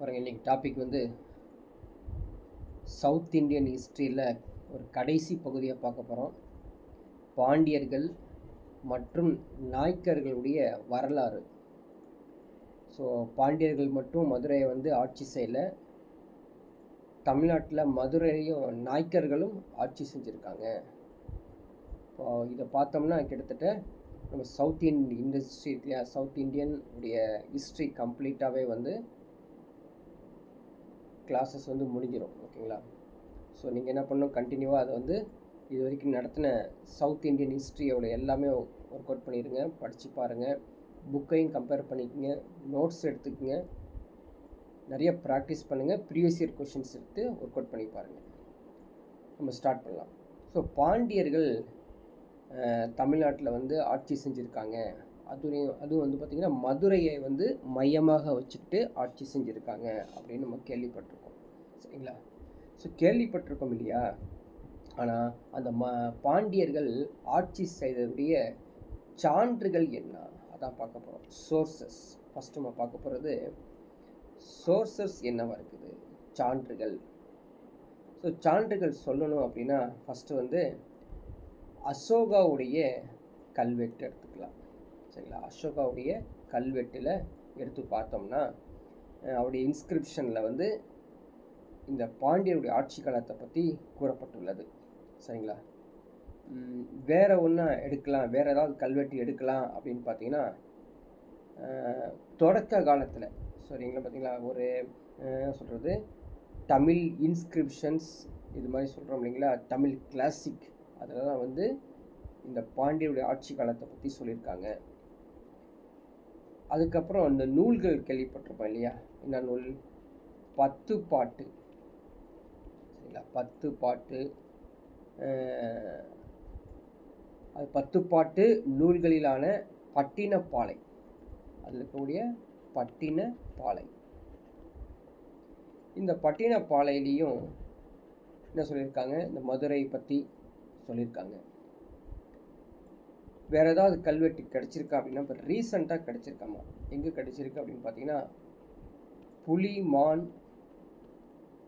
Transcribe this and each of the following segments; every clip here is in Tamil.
பாருங்கள், இன்றைக்கி டாபிக் வந்து சவுத் இந்தியன் ஹிஸ்ட்ரியில் ஒரு கடைசி பகுதியை பார்க்க போகிறோம். பாண்டியர்கள் மற்றும் நாயக்கர்களுடைய வரலாறு. ஸோ பாண்டியர்கள் மட்டும் மதுரையை வந்து ஆட்சி செய்யலை, தமிழ்நாட்டில் மதுரையும் நாயக்கர்களும் ஆட்சி செஞ்சுருக்காங்க. இப்போ இதை பார்த்தோம்னா கிட்டத்தட்ட நம்ம சவுத் இண்டஸ்ட்ரி இல்லையா, சவுத் இண்டியன் உடைய ஹிஸ்ட்ரி கம்ப்ளீட்டாகவே வந்து கிளாஸஸ் வந்து முடிஞ்சிடும். ஓகேங்களா? ஸோ நீங்கள் என்ன பண்ணணும், கண்டினியூவாக அதை வந்து இது வரைக்கும் நடத்தின சவுத் இண்டியன் ஹிஸ்ட்ரியோட எல்லாமே ஒர்க் அவுட் பண்ணிடுங்க, படித்து பாருங்கள், புக்கையும் கம்பேர் பண்ணிக்கோங்க, நோட்ஸ் எடுத்துக்கோங்க, நிறைய ப்ராக்டிஸ் பண்ணுங்கள், ப்ரீவியஸ் இயர் கொஷின்ஸ் எடுத்து ஒர்க் அவுட் பண்ணி பாருங்கள். நம்ம ஸ்டார்ட் பண்ணலாம். ஸோ பாண்டியர்கள் தமிழ்நாட்டில் வந்து ஆட்சி செஞ்சுருக்காங்க. அதுவும் வந்து பார்த்திங்கன்னா மதுரையை வந்து மையமாக வச்சுக்கிட்டு ஆட்சி செஞ்சுருக்காங்க அப்படின்னு நம்ம கேள்விப்பட்டிருக்கோம். சரிங்களா? ஸோ கேள்விப்பட்டிருக்கோம் இல்லையா? ஆனால் அந்த பாண்டியர்கள் ஆட்சி செய்ததுடைய சான்றுகள் என்ன, அதான் பார்க்க போகிறோம். சோர்சஸ் ஃபஸ்ட்டு நம்ம பார்க்க போகிறது சோர்சஸ் என்னவா இருக்குது, சான்றுகள். ஸோ சான்றுகள் சொல்லணும் அப்படின்னா ஃபஸ்ட்டு வந்து அசோகாவுடைய கல்வெட்டு எடுத்துக்கலாம். சரிங்களா? அசோகாவுடைய கல்வெட்டில் எடுத்து பார்த்தோம்னா அவருடைய இன்ஸ்கிரிப்ஷனில் வந்து இந்த பாண்டியருடைய ஆட்சி காலத்தை பற்றி கூறப்பட்டுள்ளது. சரிங்களா? வேறு ஒன்றா எடுக்கலாம், வேறு ஏதாவது கல்வெட்டு எடுக்கலாம் அப்படின்னு பார்த்தீங்கன்னா தொடக்க காலத்தில், சரிங்களா, பார்த்தீங்களா, ஒரு சொல்கிறது தமிழ் இன்ஸ்கிரிப்ஷன்ஸ் இது மாதிரி சொல்கிறோம் இல்லைங்களா, தமிழ் கிளாசிக், அதில் தான் வந்து இந்த பாண்டியருடைய ஆட்சி காலத்தை பற்றி சொல்லியிருக்காங்க. அதுக்கப்புறம் இந்த நூல்கள் கேள்விப்பட்டிருப்போம் இல்லையா, என்ன நூல்? 10 பாட்டு. சரிங்களா? 10 பாட்டு. அது 10 பாட்டு நூல்களிலான பட்டினப்பாலை, அதில் இருக்கக்கூடிய பட்டினப்பாலை. இந்த பட்டினப்பாலையிலையும் என்ன சொல்லியிருக்காங்க, இந்த மதுரை பற்றி சொல்லியிருக்காங்க. வேறு ஏதாவது கல்வெட்டு கிடச்சிருக்கா அப்படின்னா இப்போ ரீசண்டாக கிடச்சிருக்காமா. எங்கே கிடச்சிருக்கு அப்படின்னு பார்த்தீங்கன்னா புலிமான்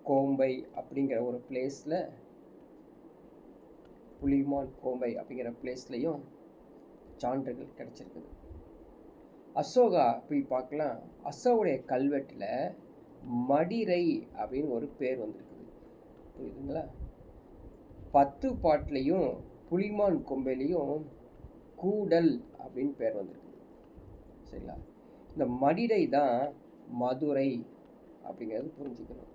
கோம்பை அப்படிங்கிற ஒரு பிளேஸில், புலிமான் கோம்பை அப்படிங்கிற பிளேஸ்லையும் சான்றுகள் கிடச்சிருக்குது. அசோகா போய் பார்க்கலாம். அசோகவுடைய கல்வெட்டில் மடிரை அப்படின்னு ஒரு பேர் வந்திருக்குது. புரியுதுங்களா? 10 பாட்டிலையும் புலிமான் கொம்பையிலையும் கூடல் அப்படின்னு பேர் வந்திருக்குது. சரிங்களா? இந்த மடிரை தான் மதுரை அப்படிங்கிறது புரிஞ்சுக்கணும்.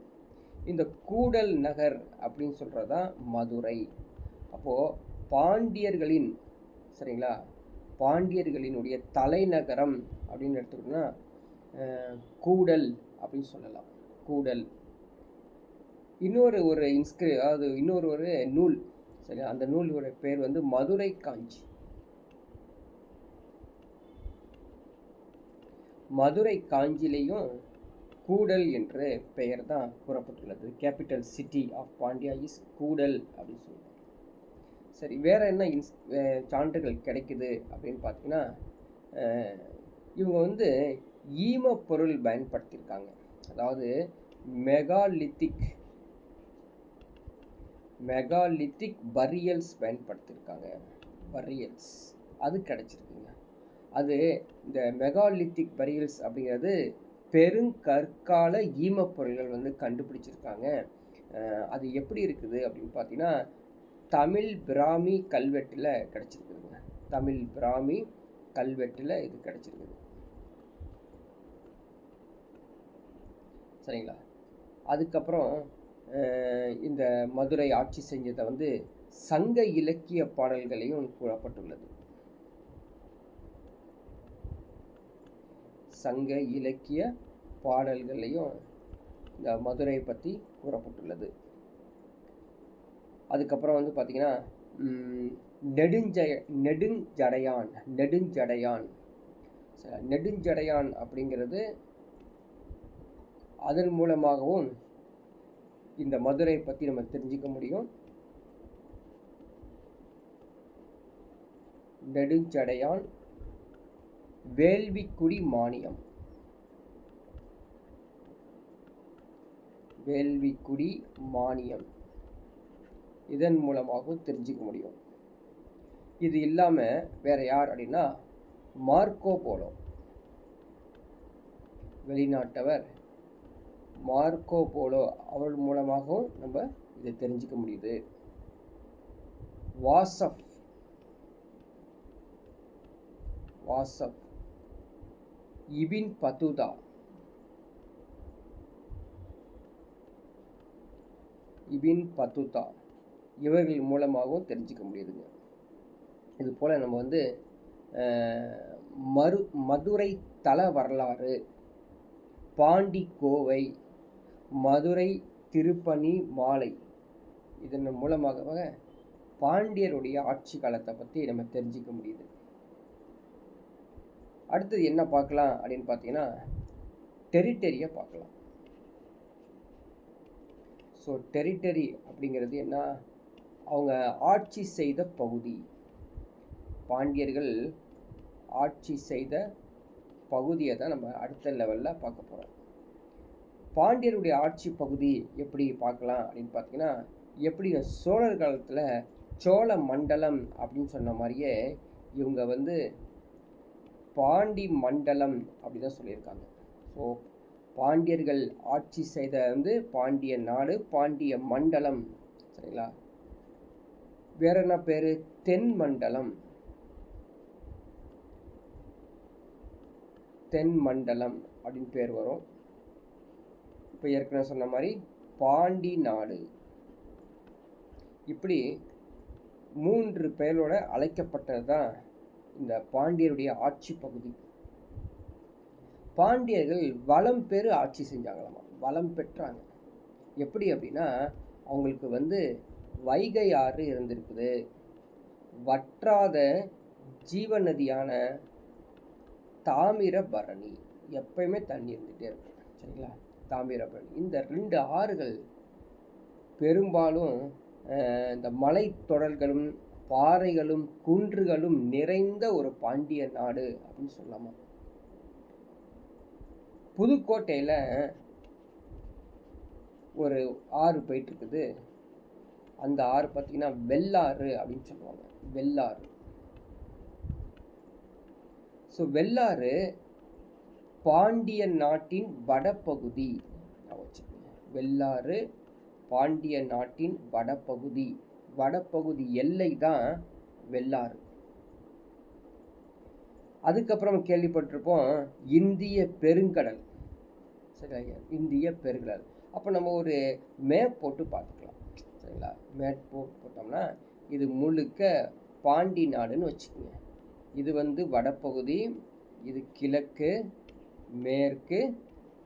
இந்த கூடல் நகர் அப்படின்னு சொல்கிறது தான் மதுரை. அப்போது பாண்டியர்களின், சரிங்களா, பாண்டியர்களினுடைய தலைநகரம் அப்படின்னு எடுத்துக்கிட்டோம்னா கூடல் அப்படின்னு சொல்லலாம். கூடல். இன்னொரு ஒரு நூல், சரி, அந்த நூலோட பேர் வந்து மதுரை காஞ்சி. மதுரை காஞ்சிலையும் கூடல் என்று பெயர் தான் கூறப்பட்டுள்ளது. Capital city of Pandya is Koodal அப்படின்னு சொல்லுவாங்க. சரி, வேறு என்ன சான்றுகள் கிடைக்குது அப்படின்னு பார்த்தீங்கன்னா இவங்க வந்து ஈம பொருள் பயன்படுத்தியிருக்காங்க. அதாவது மெகாலித்திக் பரியல்ஸ் பயன்படுத்தியிருக்காங்க. பரியல்ஸ் அது கிடச்சிருக்குங்க. அது இந்த மெகாலித்திக் பரியல்ஸ் அப்படிங்கிறது பெருங்கற்கால ஈம பொருள்கள் வந்து கண்டுபிடிச்சிருக்காங்க. அது எப்படி இருக்குது அப்படின்னு பார்த்தீங்கன்னா தமிழ் பிராமி கல்வெட்டில் கிடச்சிருக்குதுங்க. தமிழ் பிராமி கல்வெட்டில் இது கிடச்சிருக்குது. சரிங்களா? அதுக்கப்புறம் இந்த மதுரை ஆட்சி செஞ்சதை வந்து சங்க இலக்கிய பாடல்களையும் கூறப்பட்டுள்ளது. சங்க இலக்கிய பாடல்களையும் இந்த மதுரையை பற்றி கூறப்பட்டுள்ளது. அதுக்கப்புறம் வந்து பார்த்திங்கன்னா நெடுஞ்சடையான் அப்படிங்கிறது, அதன் மூலமாகவும் இந்த மதுரை பற்றி நம்ம தெரிஞ்சுக்க முடியும். நெடுஞ்சடையான், வேள்விக்குடி மானியம், வேள்விக்குடி மானியம் இதன் மூலமாகவும் தெரிஞ்சுக்க முடியும். இது இல்லாமல் வேற யார் அப்படின்னா மார்க்கோ போலோ, வெளிநாட்டவர் மார்க்கோ போலோ, அவர் மூலமாகவும் நம்ம இதை தெரிஞ்சுக்க முடியுது. வாசப் இபின் பத்துதா, இவர்கள் மூலமாகவும் தெரிஞ்சுக்க முடியுதுங்க. இது போல் நம்ம வந்து மதுரை தல வரலாறு, பாண்டி கோவை, மதுரை திருப்பணி மாலை இதன் மூலமாக பாண்டியருடைய ஆட்சி காலத்தை பற்றி நம்ம தெரிஞ்சிக்க முடியுது. அடுத்தது என்ன பார்க்கலாம் அப்படின்னு பார்த்தீங்கன்னா டெரிட்டரியை பார்க்கலாம். ஸோ டெரிட்டரி அப்படிங்கிறது என்ன, அவங்க ஆட்சி செய்த பகுதி, பாண்டியர்கள் ஆட்சி செய்த பகுதியை தான் நம்ம அடுத்த லெவலில் பார்க்க போகிறோம். பாண்டியருடைய ஆட்சி பகுதி எப்படி பார்க்கலாம் அப்படின்னு பார்த்தீங்கன்னா, எப்படி சோழர் காலத்தில் சோழ மண்டலம் அப்படின்னு சொன்ன மாதிரியே இவங்க வந்து பாண்டி மண்டலம் அப்படி தான் சொல்லியிருக்காங்க. ஸோ பாண்டியர்கள் ஆட்சி செய்த வந்து பாண்டிய நாடு, பாண்டிய மண்டலம், சரிங்களா. வேற என்ன பேர், தென் மண்டலம், தென் மண்டலம் அப்படின்னு பேர் வரும். இப்போ ஏற்கனவே சொன்ன மாதிரி பாண்டி நாடு, இப்படி 3 பெயரோட அழைக்கப்பட்டது தான் இந்த பாண்டியருடைய ஆட்சி பகுதி. பாண்டியர்கள் வளம் பெறு ஆட்சி செஞ்சாங்களாமா, வளம் பெற்றாங்க. எப்படி அப்படின்னா, அவங்களுக்கு வந்து வைகை ஆறு இருந்திருக்குது, வற்றாத ஜீவநதியான தாமிரபரணி, எப்பயுமே தண்ணி இருந்துகிட்டே இருக்கும், சரிங்களா. தாமிரபரணி, இந்த 2 ஆறுகள் பெரும்பாலும் இந்த மலை தொடர்களும் பாறைகளும் குன்றுகளும் நிறைந்த ஒரு பாண்டிய நாடு அப்படின்னு சொல்லலாமா. புதுக்கோட்டையில் ஒரு ஆறு போயிட்டு இருக்குது, அந்த ஆறு பார்த்தீங்கன்னா வெள்ளாறு அப்படின்னு சொல்லுவாங்க, வெள்ளாறு. ஸோ வெள்ளாறு பாண்டிய நாட்டின் வடபகுதி, வெள்ளாறு பாண்டிய நாட்டின் வடபகுதி, வடபகுதி எல்லை தான் வெள்ளாறு. அதுக்கப்புறம் கேள்விப்பட்டிருப்போம் இந்திய பெருங்கடல், சரிங்களா, இந்திய பெருங்கடல். அப்போ நம்ம ஒரு மேப் போட்டு பார்த்துக்கலாம், சரிங்களா. மேப் போட்டோம்னா இது முழுக்க பாண்டி நாடுன்னு வச்சுக்கோங்க. இது வந்து வடபகுதி, இது கிழக்கு, மேற்கு,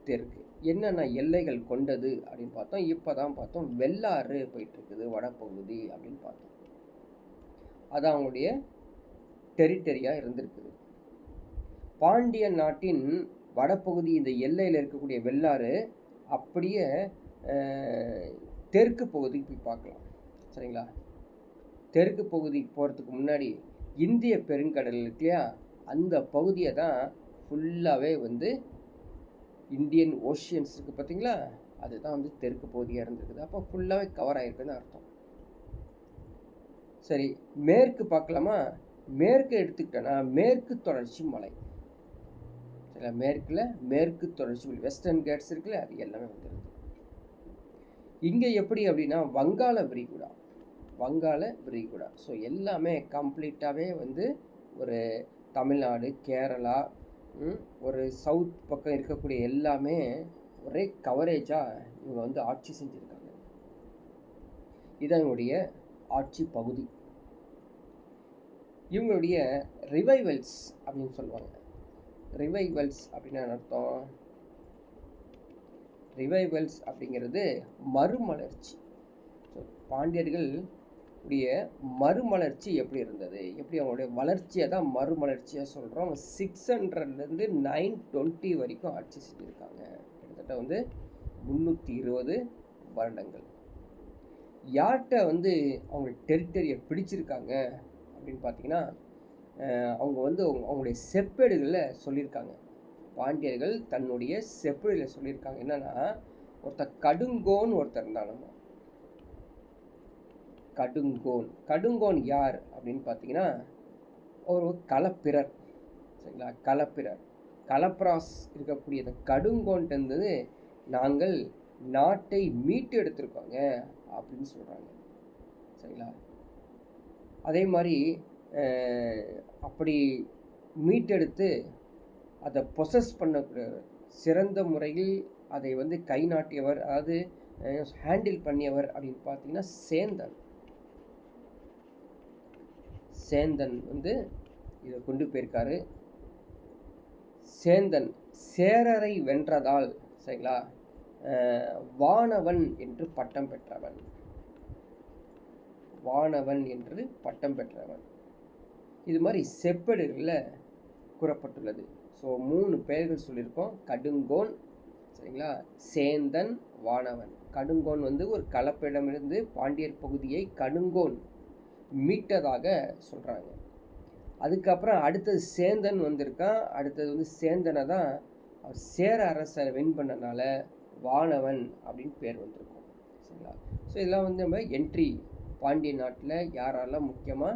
தெற்கு, என்னென்ன எல்லைகள் கொண்டது அப்படின்னு பார்த்தோம். இப்போ தான் பார்த்தோம் வெள்ளாறு போயிட்டு இருக்குது வடபகுதி அப்படின்னு பார்த்தோம். அது அவங்களுடைய டெரிட்டரியாக இருந்திருக்குது. பாண்டிய நாட்டின் வடபகுதி இந்த எல்லையில் இருக்கக்கூடிய வெள்ளாறு அப்படியே தெற்கு பகுதிக்கு போய் பார்க்கலாம், சரிங்களா. தெற்கு பகுதிக்கு போகிறதுக்கு முன்னாடி இந்திய பெருங்கடல் இருக்கு இல்லையா, அந்த பகுதியை தான் ஃபுல்லாகவே வந்து இந்தியன் ஓஷியன்ஸ் இருக்குது பார்த்தீங்களா, அதுதான் வந்து தெற்கு பகுதியாக இருந்திருக்குது. அப்போ ஃபுல்லாகவே கவர் ஆகிருக்குன்னு அர்த்தம். சரி, மேற்கு பார்க்கலாமா. மேற்கு எடுத்துக்கிட்டோன்னா மேற்கு தொடர்ச்சி மலை, சரிங்களா. மேற்கில் மேற்கு தொடர்ச்சி மலை, வெஸ்டர்ன் கேட்ஸ் இருக்குல்ல, அது எல்லாமே வந்துடுது. இங்கே எப்படி அப்படின்னா வங்காள விரிகுடா, வங்காள விரிகுடா. ஸோ எல்லாமே கம்ப்ளீட்டாகவே வந்து ஒரு தமிழ்நாடு, கேரளா, ஒரு சவுத் பக்கம் இருக்கக்கூடிய எல்லாமே ஒரே கவரேஜாக இவங்க வந்து ஆட்சி செஞ்சுருக்காங்க. இதுதான் இவங்களுடைய ஆட்சி பகுதி. இவங்களுடைய ரிவைவல்ஸ் அப்படின்னு சொல்லுவாங்க. ரிவைவல்ஸ் அப்படின்னா அர்த்தம், ரிவைவல்ஸ் அப்படிங்கிறது மறுமலர்ச்சி. ஸோ பாண்டியர்கள் உடைய மறுமலர்ச்சி எப்படி இருந்தது, எப்படி அவங்களுடைய வளர்ச்சியை தான் மறுமலர்ச்சியாக சொல்கிறோம். 600லேருந்து 920 வரைக்கும் ஆட்சி செஞ்சுருக்காங்க. கிட்டத்தட்ட வந்து 320 வருடங்கள். யார்கிட்ட வந்து அவங்க டெரிட்டரியை பிடிச்சிருக்காங்க அப்படின்னு பார்த்தீங்கன்னா, அவங்க வந்து அவங்களுடைய செப்பேடுகளில் சொல்லியிருக்காங்க. பாண்டியர்கள் தன்னுடைய செப்பேடுகளில் சொல்லியிருக்காங்க என்னென்னா, ஒருத்தர் கடுங்கோன் ஒருத்தர் இருந்தாலும். கடுங்கோன் யார் அப்படின்னு பார்த்தீங்கன்னா ஒரு களப்பிரர். சரிங்களா? களப்பிராஸ் இருக்கக்கூடிய இந்த கடுங்கோன்ட்டு நாங்கள் நாட்டை மீட்டு எடுத்திருக்கோங்க அப்படின்னு சொல்கிறாங்க. சரிங்களா? அதே மாதிரி அப்படி மீட்டெடுத்து அதை பொசஸ் பண்ணக்கூடிய சிறந்த முறையில் அதை கை நாட்டியவர், அதாவது ஹேண்டில் பண்ணியவர் அப்படின்னு பார்த்தீங்கன்னா சேந்தன் இதை கொண்டு போயிருக்காரு. சேந்தன் சேரரை வென்றதால், சரிங்களா, வானவன் என்று பட்டம் பெற்றவன். இது மாதிரி செப்பேடுகளில் கூறப்பட்டுள்ளது. ஸோ 3 பெயர்கள் சொல்லியிருக்கோம். கடுங்கோன், சரிங்களா, சேந்தன், வானவன். கடுங்கோன் ஒரு கலப்பிடமிருந்து பாண்டியர் பகுதியை கடுங்கோன் மீட்டதாக சொல்கிறாங்க. அதுக்கப்புறம் அடுத்தது சேந்தன் வந்திருக்கான். அடுத்தது சேந்தனை தான் சேர அரசரை வின் பண்ணனால வானவன் அப்படின்னு பேர் வந்திருக்கும். சரிங்களா? ஸோ இதெல்லாம் நம்ம என்ட்ரி பாண்டிய நாட்டில் யாரெல்லாம் முக்கியமாக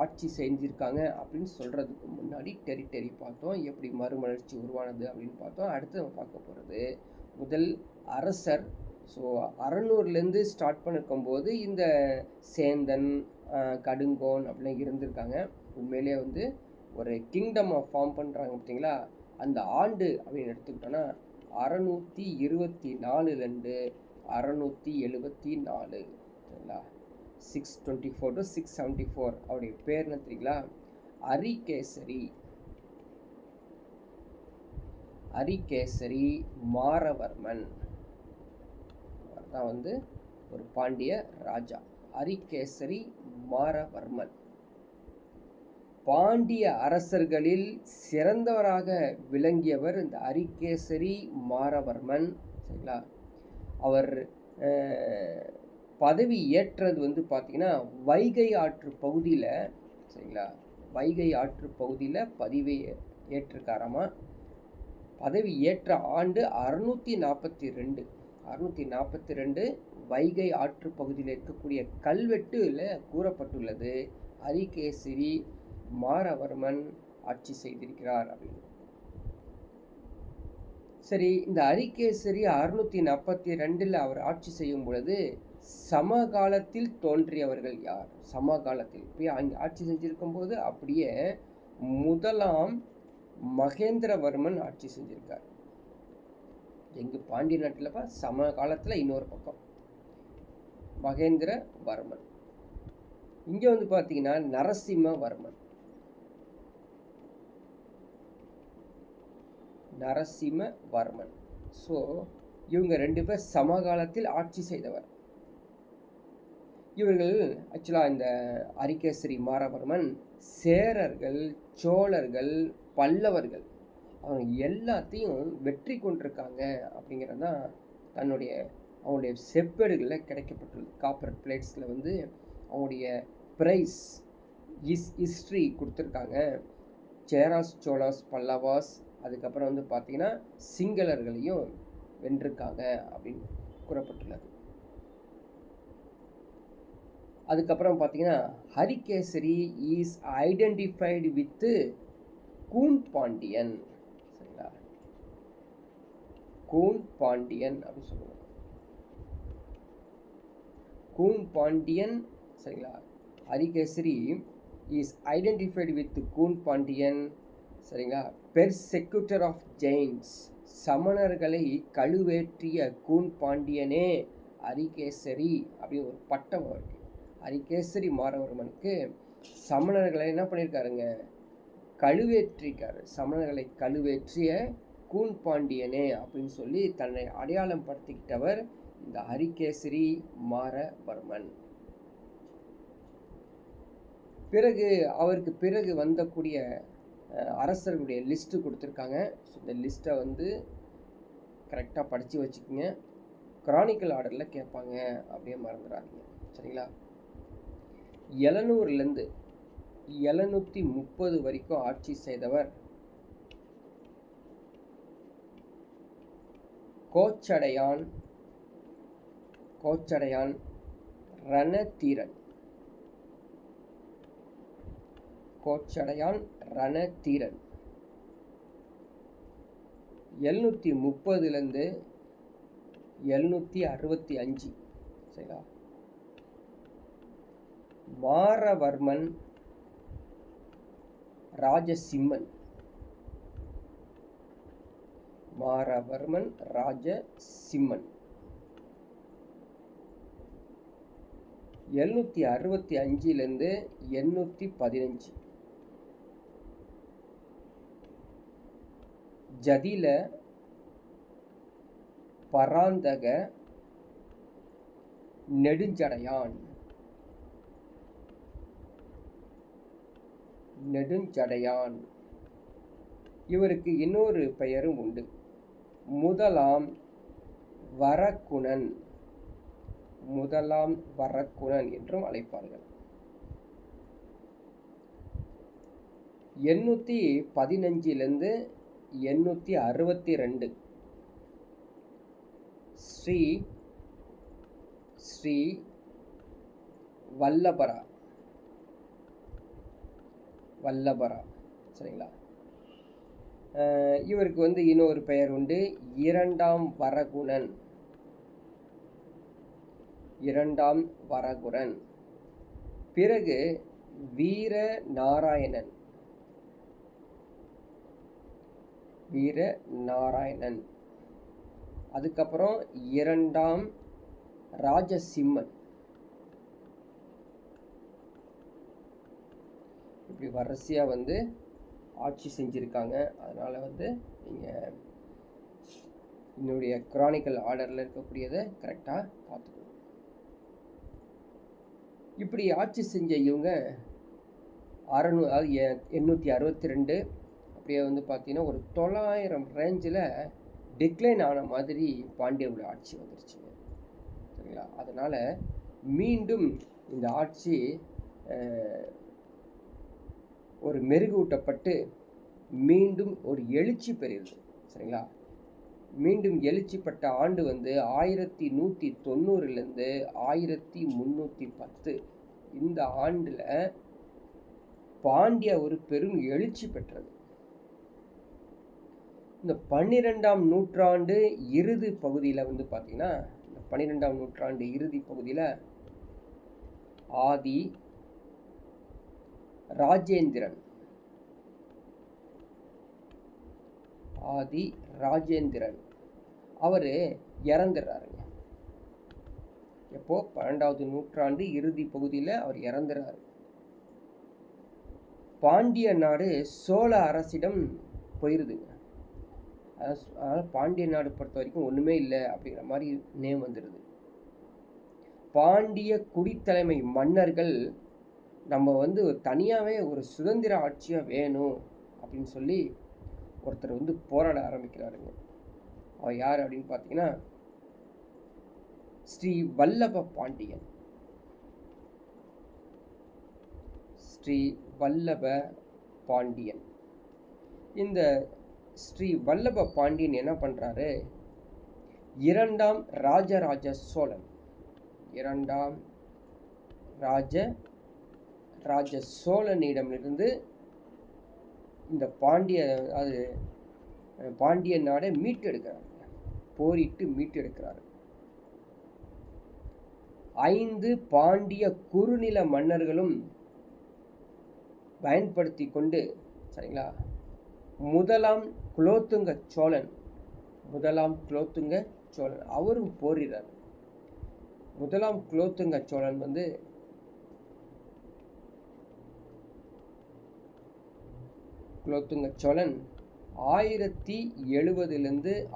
ஆட்சி செஞ்சுருக்காங்க அப்படின்னு சொல்கிறதுக்கு முன்னாடி டெரிட்டரி பார்த்தோம், எப்படி மறுமலர்ச்சி உருவானது அப்படின்னு பார்த்தோம். அடுத்து நம்ம பார்க்க போகிறது முதல் அரசர். ஸோ 600லேருந்து ஸ்டார்ட் பண்ணிருக்கும்போது இந்த சேந்தன், கடுங்கோன் அப்படிலாம் இருந்திருக்காங்க. உண்மையிலே ஒரு கிங்டம் ஃபார்ம் பண்ணுறாங்க பார்த்தீங்களா? அந்த ஆண்டு அப்படின்னு எடுத்துக்கிட்டோன்னா 624லேருந்து 674. சரிங்களா? 624 to 674. அவருடைய பேர் என்ன தெரியுங்களா? அரிகேசரி மாரவர்மன். அவர் தான் ஒரு பாண்டிய ராஜா. அரிகேசரி மாரவர்மன் பாண்டிய அரசர்களில் சிறந்தவராக விளங்கியவர் இந்த அரிகேசரி மாரவர்மன். சரிங்களா? அவர் பதவி ஏற்றது பார்த்தீங்கன்னா வைகை ஆற்று பகுதியில், சரிங்களா, வைகை ஆற்று பகுதியில் பதவி ஏற்றிருக்காராமா. பதவி ஏற்ற ஆண்டு 642. வைகை ஆற்று பகுதியில் இருக்கக்கூடிய கல்வெட்டுல கூறப்பட்டுள்ளது அரிகேசரி மாரவர்மன் ஆட்சி செய்திருக்கிறார் அப்படின்னு. சரி, இந்த அரிகேசரி 642 அவர் ஆட்சி செய்யும் பொழுது சமகாலத்தில் தோன்றியவர்கள் யார்? சமகாலத்தில் போய் அங்கே ஆட்சி செஞ்சிருக்கும் போது அப்படியே முதலாம் மகேந்திரவர்மன் ஆட்சி செஞ்சிருக்கார். எங்க பாண்டிய நாட்டில்ப்பா சமகாலத்தில் இன்னொரு பக்கம் மகேந்திரவர்மன். இங்கே பார்த்தீங்கன்னா நரசிம்மவர்மன். ஸோ இவங்க 2 பேர் சமகாலத்தில் ஆட்சி செய்தவர். இவர்கள் ஆக்சுவலாக இந்த அரிகேசரி மாரவர்மன் சேரர்கள், சோழர்கள், பல்லவர்கள் அவங்க எல்லாத்தையும் வெற்றி கொண்டிருக்காங்க அப்படிங்கிறது தான் அவங்களுடைய செப்பேடுகளில் கிடைக்கப்பட்டுள்ளது. காப்பர் பிளேட்ஸில் அவங்களுடைய பிரைஸ் ஹிஸ்ட்ரி கொடுத்துருக்காங்க. சேராஸ், சோழாஸ், பல்லவாஸ், அதுக்கப்புறம் பார்த்தீங்கன்னா சிங்களர்களையும் வென்றிருக்காங்க அப்படின்னு கூறப்பட்டுள்ளது. அதுக்கப்புறம் பார்த்தீங்கன்னா Harikesari is identified with Koon Pandiyan. சரிங்களா? கூன் பாண்டியன் அப்படின்னு சொல்லுவாங்க. கூன் பாண்டியன். சரிங்களா? Harikesari is identified with Koon Pandiyan. சரிங்களா? பெர்செக்யூட்டர் ஆஃப் ஜெயின்ஸ், சமணர்களை கழுவேற்றிய கூன் பாண்டியனே அரிகேசரி அப்படின்னு ஒரு பட்டம் அவருக்கு. அரிகேசரி மாரவர்மனுக்கு சமணர்களை என்ன பண்ணியிருக்காருங்க? கழுவேற்றிருக்காரு. சமணர்களை கழுவேற்றிய கூன் பாண்டியனே அப்படின்னு சொல்லி தன்னை அடையாளம் படுத்திக்கிட்டவர் இந்த ஹரிகேசரி மாரவர்மன். பிறகு அவருக்கு பிறகு வந்தக்கூடிய அரசர்களுடைய லிஸ்ட்டு கொடுத்துருக்காங்க. ஸோ இந்த லிஸ்ட்டை கரெக்டாக படித்து வச்சுக்கோங்க. கிரானிக்கல் ஆர்டரில் கேட்பாங்க, அப்படியே மறந்துடாதீங்க. சரிங்களா? 700லேருந்து 730 வரைக்கும் ஆட்சி செய்தவர் கோச்சடையான் ரணதீரன். கோச்சடையான் ரணதீரன் 730 765. சரிங்களா? மாரவர்மன் ராஜசிம்மன். மாரவர்மன் ராஜசிம்மன் 765 815. ஜதில பராந்தக நெடுஞ்சடையான். இவருக்கு இன்னொரு பெயரும் உண்டு. முதலாம் வரகுணன் என்றும் அழைப்பார்கள். 815 862. ஸ்ரீ வல்லபரா. சரிங்களா? இவருக்கு இன்னொரு பெயர் உண்டு, இரண்டாம் வரகுணன். பிறகு வீர நாராயணன். அதுக்கப்புறம் இரண்டாம் ராஜசிம்மன். இப்படி வரிசையா ஆட்சி செஞ்சிருக்காங்க. அதனால நீங்கள் என்னுடைய குரானிக்கல் ஆர்டரில் இருக்கக்கூடியதை கரெக்டாக பார்த்துக்கணும். இப்படி ஆட்சி செஞ்ச இவங்க 862 அப்படியே பார்த்தீங்கன்னா ஒரு 900 ரேஞ்சில் டிக்ளைன் ஆன மாதிரி பாண்டியர்களுடைய ஆட்சி வந்துருச்சுங்க. சரிங்களா? அதனால் மீண்டும் இந்த ஆட்சி ஒரு மெருகூட்டப்பட்டு மீண்டும் ஒரு எழுச்சி பெறுகிறது. சரிங்களா? மீண்டும் எழுச்சிப்பட்ட ஆண்டு 1190 1310. இந்த ஆண்டில் பாண்டியா ஒரு பெரும் எழுச்சி பெற்றது. இந்த 12ஆம் நூற்றாண்டு இறுதி பகுதியில் பார்த்தீங்கன்னா, இந்த 12ஆம் நூற்றாண்டு இறுதி பகுதியில் ஆதி ராஜேந்திரன் அவர் இறந்துடுறாருங்க. எப்போ? 12வது நூற்றாண்டு இறுதி பகுதியில் அவர் இறந்துறாரு. பாண்டிய நாடு சோழ அரசிடம் போயிருதுங்க. அதனால் பாண்டிய நாடு பொறுத்த வரைக்கும் ஒன்றுமே இல்லை அப்படிங்கிற மாதிரி நேம் வந்துடுது. பாண்டிய குடித்தலைமை மன்னர்கள் நம்ம தனியாகவே ஒரு சுதந்திர ஆட்சியாக வேணும் அப்படின்னு சொல்லி ஒருத்தர் போராட ஆரம்பிக்கிறாருங்க. அவர் யார் அப்படின்னு பார்த்தீங்கன்னா, ஸ்ரீ வல்லப பாண்டியன். இந்த ஸ்ரீ வல்லப பாண்டியன் என்ன பண்ணுறாரு? இரண்டாம் ராஜராஜ சோழனிடமிருந்து இந்த பாண்டிய நாடை மீட்டெடுக்கிறார். போரிட்டு மீட்டெடுக்கிறார். 5 பாண்டிய குறுநில மன்னர்களும் பயன்படுத்தி கொண்டு, சரிங்களா, முதலாம் குலோத்துங்க சோழன் அவரும் போரிடுறார். முதலாம் குலோத்துங்க சோழன் 1070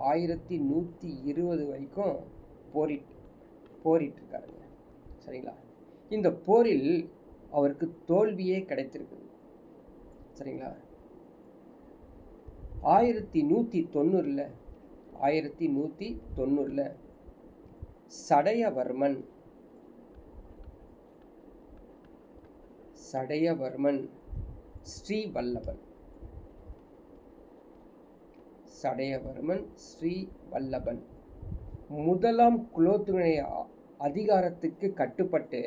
1120 வரைக்கும் போரிட்டு இருக்காருங்க. சரிங்களா? இந்த போரில் அவருக்கு தோல்வியே கிடைத்திருக்குது. சரிங்களா? 1190 சடையவர்மன் ஸ்ரீவல்லபன் முதலாம் குலோத்துங்கனுடைய அதிகாரத்துக்கு கட்டுப்பட்டு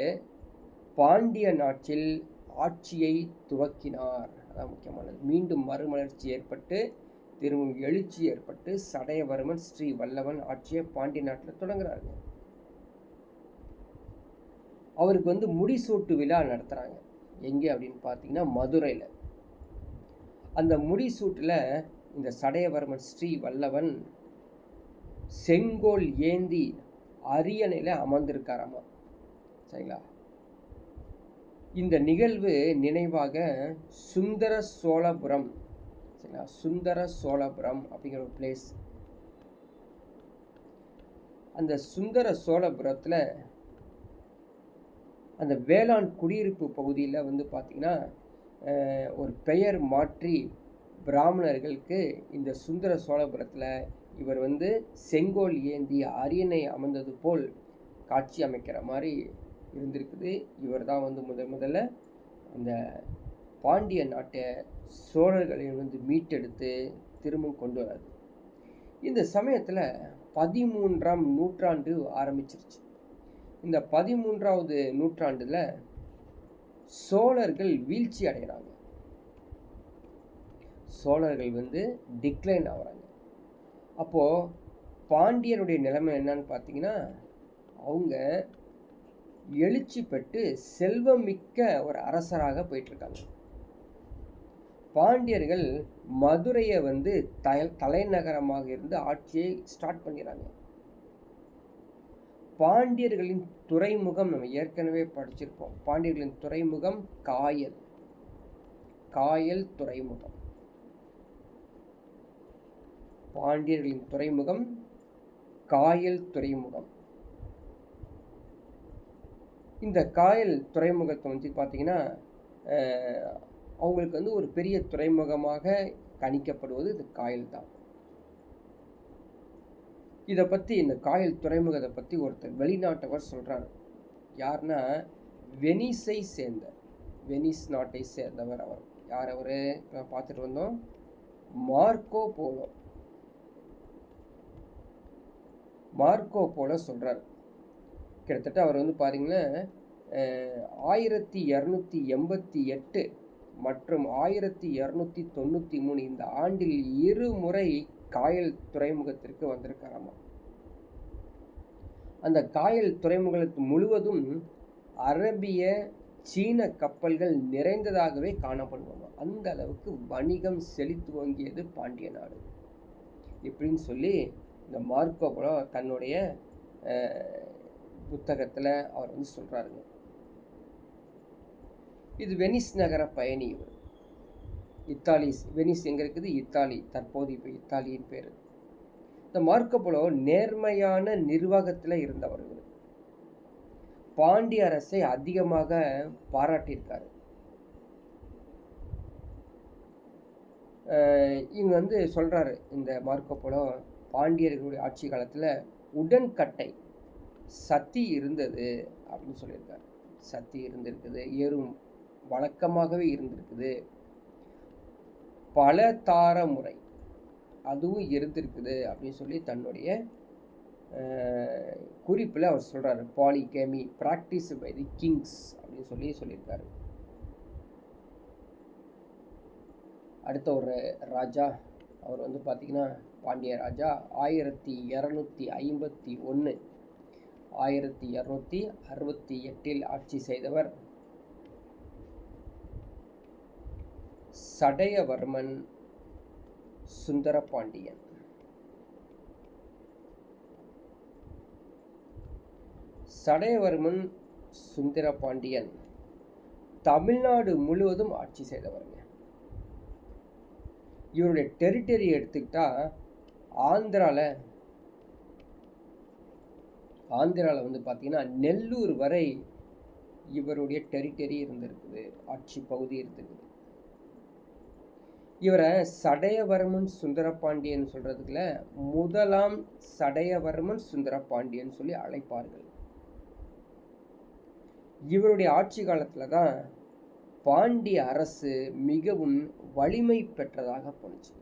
பாண்டிய நாட்டில் ஆட்சியை துவக்கினார். அதான் முக்கியமானது. மீண்டும் மறுமலர்ச்சி ஏற்பட்டு திரும்பவும் எழுச்சி ஏற்பட்டு சடையவர்மன் ஸ்ரீ வல்லவன் ஆட்சியை பாண்டிய நாட்டில் தொடங்குறாருங்க. அவருக்கு முடிசூட்டு விழா நடத்துகிறாங்க. எங்கே அப்படின்னு பார்த்தீங்கன்னா மதுரையில். அந்த முடிசூட்டில் இந்த சடையவர்மன் ஸ்ரீ வல்லவன் செங்கோல் ஏந்தி அரியணையில் அமர்ந்திருக்காராமா. சரிங்களா? இந்த நிகழ்வு நினைவாக சுந்தர சோழபுரம், சரிங்களா, சுந்தர சோழபுரம் அப்படிங்கிற ஒரு பிளேஸ். அந்த சுந்தர சோழபுரத்தில் அந்த வேளாண் குடியிருப்பு பகுதியில் பார்த்தீங்கன்னா ஒரு பெயர் மாற்றி பிராமணர்களுக்கு இந்த சுந்தர சோழபுரத்தில் இவர் செங்கோல் ஏந்தி அரியணை அமர்ந்தது போல் காட்சி அமைக்கிற மாதிரி இருந்திருக்குது. இவர் தான் முதல்ல அந்த பாண்டிய நாட்டை சோழர்களை மீட்டெடுத்து திரும்ப கொண்டு வராது. இந்த சமயத்தில் 13ஆம் நூற்றாண்டு ஆரம்பிச்சிருச்சு. இந்த 13வது நூற்றாண்டில் சோழர்கள் வீழ்ச்சி அடைகிறாங்க. சோழர்கள் டிக்ளைன் ஆகிறாங்க. அப்போது பாண்டியனுடைய நிலைமை என்னன்னு பார்த்தீங்கன்னா, அவங்க எழுச்சி பெற்று செல்வம் மிக்க ஒரு அரசராக போயிட்டுருக்காங்க. பாண்டியர்கள் மதுரையை தலைநகரமாக இருந்து ஆட்சியை ஸ்டார்ட் பண்ணிடுறாங்க. பாண்டியர்களின் துறைமுகம் நம்ம ஏற்கனவே படிச்சிருப்போம். பாண்டியர்களின் துறைமுகம் காயல் துறைமுகம். பாண்டியர்களின் துறைமுகம் காயல் துறைமுகம். இந்த காயல் துறைமுகத்தை பார்த்தீங்கன்னா அவங்களுக்கு ஒரு பெரிய துறைமுகமாக கணிக்கப்படுவது இந்த காயல் தான். இதை பற்றி, இந்த காயல் துறைமுகத்தை பற்றி ஒருத்தர் வெளிநாட்டவர் சொல்கிறார். யாருன்னா வெனிஸை சேர்ந்த, வெனிஸ் நாட்டை சேர்ந்தவர். அவர் யார்? அவர் பார்த்துட்டு வந்தோம், மார்க்கோ போலோ. மார்க்கோ போலோ சொல்கிறார். கிட்டத்தட்ட அவர் பாருங்கன்னா 1288 மற்றும் 1293 இந்த ஆண்டில் 2 முறை காயல் துறைமுகத்திற்கு வந்திருக்காராமா. அந்த காயல் துறைமுகத்து முழுவதும் அரபிய சீன கப்பல்கள் நிறைந்ததாகவே காணப்படுவாங்க. அந்த அளவுக்கு வணிகம் செலுத்துவங்கியது பாண்டிய நாடு இப்படின்னு சொல்லி இந்த மார்க்கோ போலோ தன்னுடைய புத்தகத்தில் அவர் சொல்கிறாருங்க. இது வெனிஸ் நகர பயணி. இவர் இத்தாலி, வெனிஸ் எங்கே இருக்குது? இத்தாலி, தற்போது இப்போ இத்தாலியின் பேர். இந்த மார்க்கோ போலோ நேர்மையான நிர்வாகத்தில் இருந்தவர். பாண்டிய அரசை அதிகமாக பாராட்டியிருக்காரு. இவங்க சொல்கிறாரு, இந்த மார்க்கோ போலோ பாண்டியர்களுடைய ஆட்சி காலத்தில் உடன்கட்டை சத்தி இருந்தது அப்படின்னு சொல்லியிருக்காரு. சத்தி இருந்திருக்குது, ஏறும் வழக்கமாகவே இருந்திருக்குது. பல தார முறை அதுவும் இருந்திருக்குது அப்படின்னு சொல்லி தன்னுடைய குறிப்பில் அவர் சொல்கிறாரு. Polygamy practice by the Kings அப்படின்னு சொல்லியிருக்காரு. அடுத்த ஒரு ராஜா, அவர் பார்த்திங்கன்னா பாண்டிய ராஜா 1251 1268 ஆட்சி செய்தவர் சடையவர்மன் சுந்தரபாண்டியன். சடையவர்மன் சுந்தரபாண்டியன் தமிழ்நாடு முழுவதும் ஆட்சி செய்தவருங்க. இவருடைய டெரிட்டரி எடுத்துக்கிட்டா ஆந்திராவில் பார்த்தீங்கன்னா நெல்லூர் வரை இவருடைய டெரிட்டரி இருந்திருக்குது, ஆட்சி பகுதி இருந்திருக்குது. இவரை சடையவர்மன் சுந்தரபாண்டியன் சொல்றதுக்குல முதலாம் சடையவர்மன் சுந்தரபாண்டியன் சொல்லி அழைப்பார்கள். இவருடைய ஆட்சி காலத்தில் தான் பாண்டிய அரசு மிகவும் வலிமை பெற்றதாக போனுச்சு.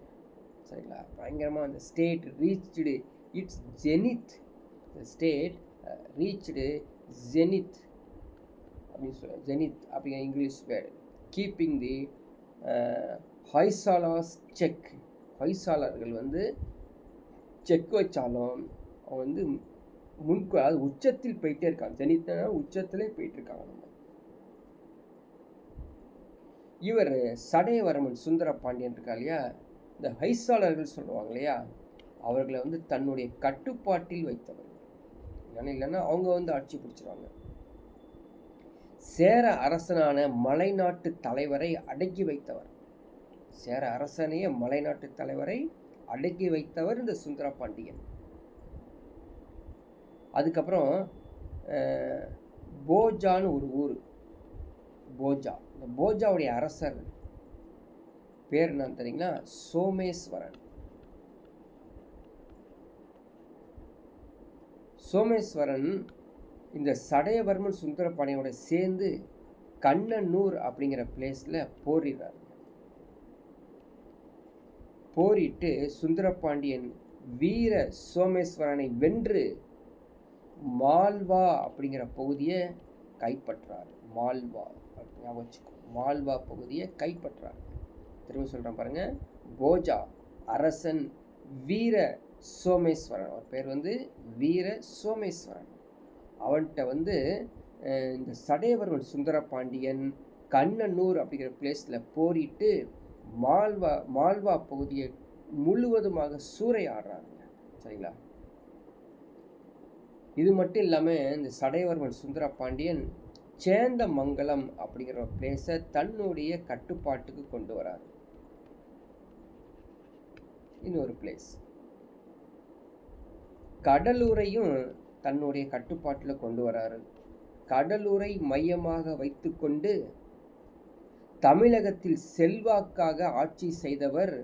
சரிங்களா? பயங்கரமாக அந்த state reached it's zenith the state reached zenith அப்படின்னு சொல்ல ஜெனித் அப்படிங்கிற English word keeping the Hoysalas check. ஹொய்சாலர்கள் வந்து செக் வச்சாலும் அவங்க வந்து அது உச்சத்தில் போயிட்டே இருக்காங்க. ஜெனித்னா உச்சத்திலே போயிட்டு இருக்காங்க. நம்ம இவர் சடையவர்மன் சுந்தர பாண்டியன் இருக்கா இல்லையா, இந்த ஹொய்சாலர்கள் சொல்லுவாங்க இல்லையா, அவர்களை வந்து தன்னுடைய கட்டுப்பாட்டில் வைத்தவர். இல்லைன்னா அவங்க வந்து ஆட்சி பிடிச்சிருவாங்க. சேர அரசனான மலைநாட்டு தலைவரை அடக்கி வைத்தவர். சேர அரசனைய மலைநாட்டு தலைவரை அடக்கி வைத்தவர் இந்த சுந்தர பாண்டியன். அதுக்கப்புறம் போஜான்னு ஒரு ஊர், போஜா. இந்த போஜாவுடைய அரசர் பேர் என்னன்னு தெரியுங்களா? சோமேஸ்வரன். சோமேஸ்வரன் இந்த சடையவர்மன் சுந்தர பாண்டியனோட சேர்ந்து கண்ணனூர் அப்படிங்கிற பிளேஸில் போரிடுறார். போரிட்டு சுந்தரபாண்டியன் வீர சோமேஸ்வரனை வென்று மால்வா அப்படிங்கிற பகுதியை கைப்பற்றார். மால்வா ஞாபகம், மால்வா பகுதியை கைப்பற்றார். திரும்ப சொல்கிறேன் பாருங்க. போஜா அரசன் வீர சோமேஸ்வரன், அவர் பேர் வந்து வீர சோமேஸ்வரன். அவன்கிட்ட வந்து இந்த சடையவர்மன் சுந்தர பாண்டியன் கண்ணனூர் அப்படிங்கிற பிளேஸில் போரிட்டு மால்வா பகுதியை முழுவதுமாக சூறையாடுறாங்க. சரிங்களா? இது மட்டும் இல்லாமல் இந்த சடையவர்மன் சுந்தர பாண்டியன் சேந்தமங்கலம் அப்படிங்கிற பிளேஸை தன்னுடைய கட்டுப்பாட்டுக்கு கொண்டு வரார். இன்னொரு பிளேஸ் கடலூரையும் தன்னுடைய கட்டுப்பாட்டில் கொண்டு வராரு. கடலூரை மையமாக வைத்துக்கொண்டு தமிழகத்தில் செல்வாக்காக ஆட்சி செய்தவர்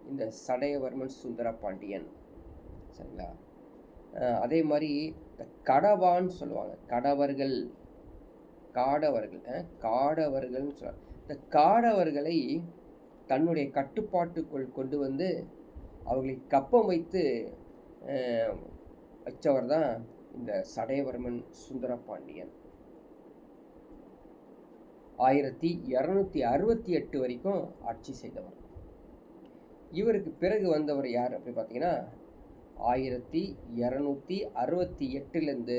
இந்த சடையவர்மன் சுந்தர பாண்டியன். சரிங்களா? அதே மாதிரி இந்த கடவான்னு சொல்லுவாங்க, காடவர்கள்னு சொல்லுவாங்க. இந்த காடவர்களை தன்னுடைய கட்டுப்பாட்டுக்குள் கொண்டு வந்து அவர்களை கப்பம் வைத்து வச்சவர் தான் இந்த சடையவர்மன் சுந்தர பாண்டியன். 1268 வரைக்கும் ஆட்சி செய்தவர். இவருக்கு பிறகு வந்தவர் யார் அப்படி பார்த்தீங்கன்னா 1268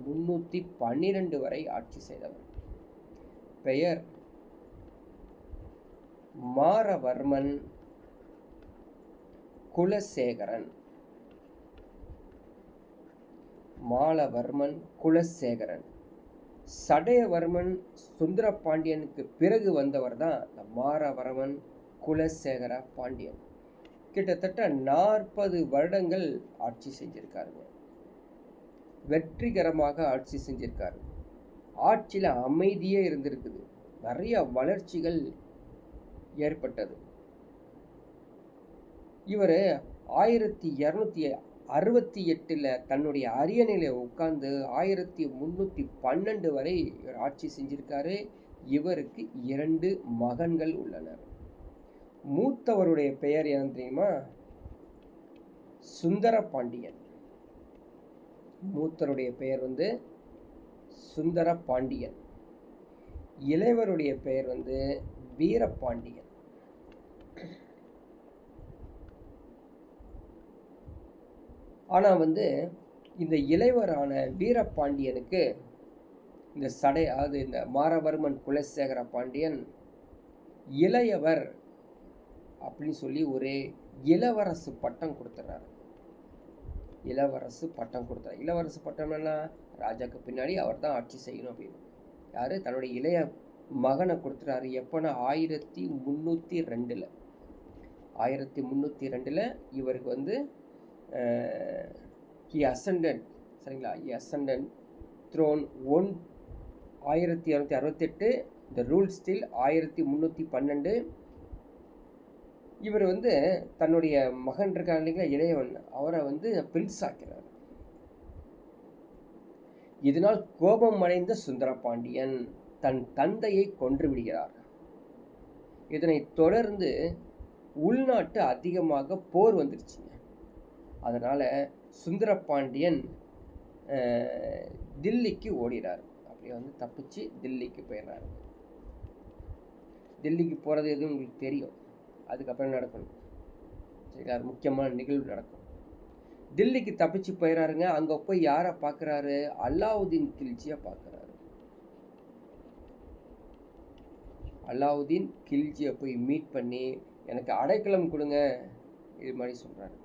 1312 வரை ஆட்சி செய்தவர். பெயர் மாரவர்மன் குலசேகரன். மாலவர்மன் குலசேகரன். சடையவர்மன் சுந்தர பாண்டியனுக்கு பிறகு வந்தவர் தான் இந்த மாரவர்மன் குலசேகர பாண்டியன். கிட்டத்தட்ட 40 வருடங்கள் ஆட்சி செஞ்சிருக்காருங்க. வெற்றிகரமாக ஆட்சி செஞ்சிருக்காரு. ஆட்சியில் அமைதியே இருந்திருக்குது. நிறைய வளர்ச்சிகள் ஏற்பட்டது. இவர் 1268 தன்னுடைய அரியணையில உட்கார்ந்து 1312 வரை இவர் ஆட்சி செஞ்சிருக்காரு. இவருக்கு 2 மகன்கள் உள்ளனர். மூத்தவருடைய பெயர் என்ன தெரியுமா? சுந்தர பாண்டியன். மூத்தருடைய பெயர் வந்து சுந்தர பாண்டியன். இளையவருடைய பெயர் வந்து வீரபாண்டியன். ஆனால் வந்து இந்த இளையவரான வீரபாண்டியனுக்கு இந்த மாரவர்மன் குலசேகர பாண்டியன் இளையவர் அப்படின்னு சொல்லி ஒரு இளவரசு பட்டம் கொடுத்துறாரு. இளவரசு பட்டம் கொடுத்தார். இளவரசு பட்டம்னா ராஜாக்கு பின்னாடி அவர் தான் ஆட்சி செய்யணும் அப்படின்னு யாரு தன்னுடைய இளைய மகனை கொடுத்துறாரு. எப்போனா 1302 1302 இவருக்கு வந்து he ascended, சரிங்களா? he ascended throne 1268. the rule still 1312. இவர் வந்து தன்னுடைய மகன் இருக்கார் இல்லைங்களா, இளையவன், அவரை வந்து பிரின்ஸ் ஆக்கிறார். இதனால் கோபம் அடைந்த சுந்தர பாண்டியன் தன் தந்தையை கொன்று விடுகிறார். இதனைத் தொடர்ந்து உள்நாட்டு அதிகமாக போர் வந்துருச்சுங்க. அதனால் சுந்தரபாண்டியன் தில்லிக்கு ஓடிறார். அப்படியே வந்து தப்பிச்சு தில்லிக்கு போயிடுறாரு. டெல்லிக்கு போகிறது எதுவும் உங்களுக்கு தெரியும். அதுக்கப்புறம் நடக்கணும், சரிங்களா? முக்கியமான நிகழ்வு நடக்கும். தில்லிக்கு தப்பிச்சு போயிடறாருங்க. அங்கே போய் யாரை பார்க்குறாரு? அலாவுதீன் கில்ஜியை பார்க்குறாரு. அலாவுதீன் கில்ஜியை போய் மீட் பண்ணி எனக்கு அடைக்கலம் கொடுங்க இது மாதிரி சொல்கிறாரு.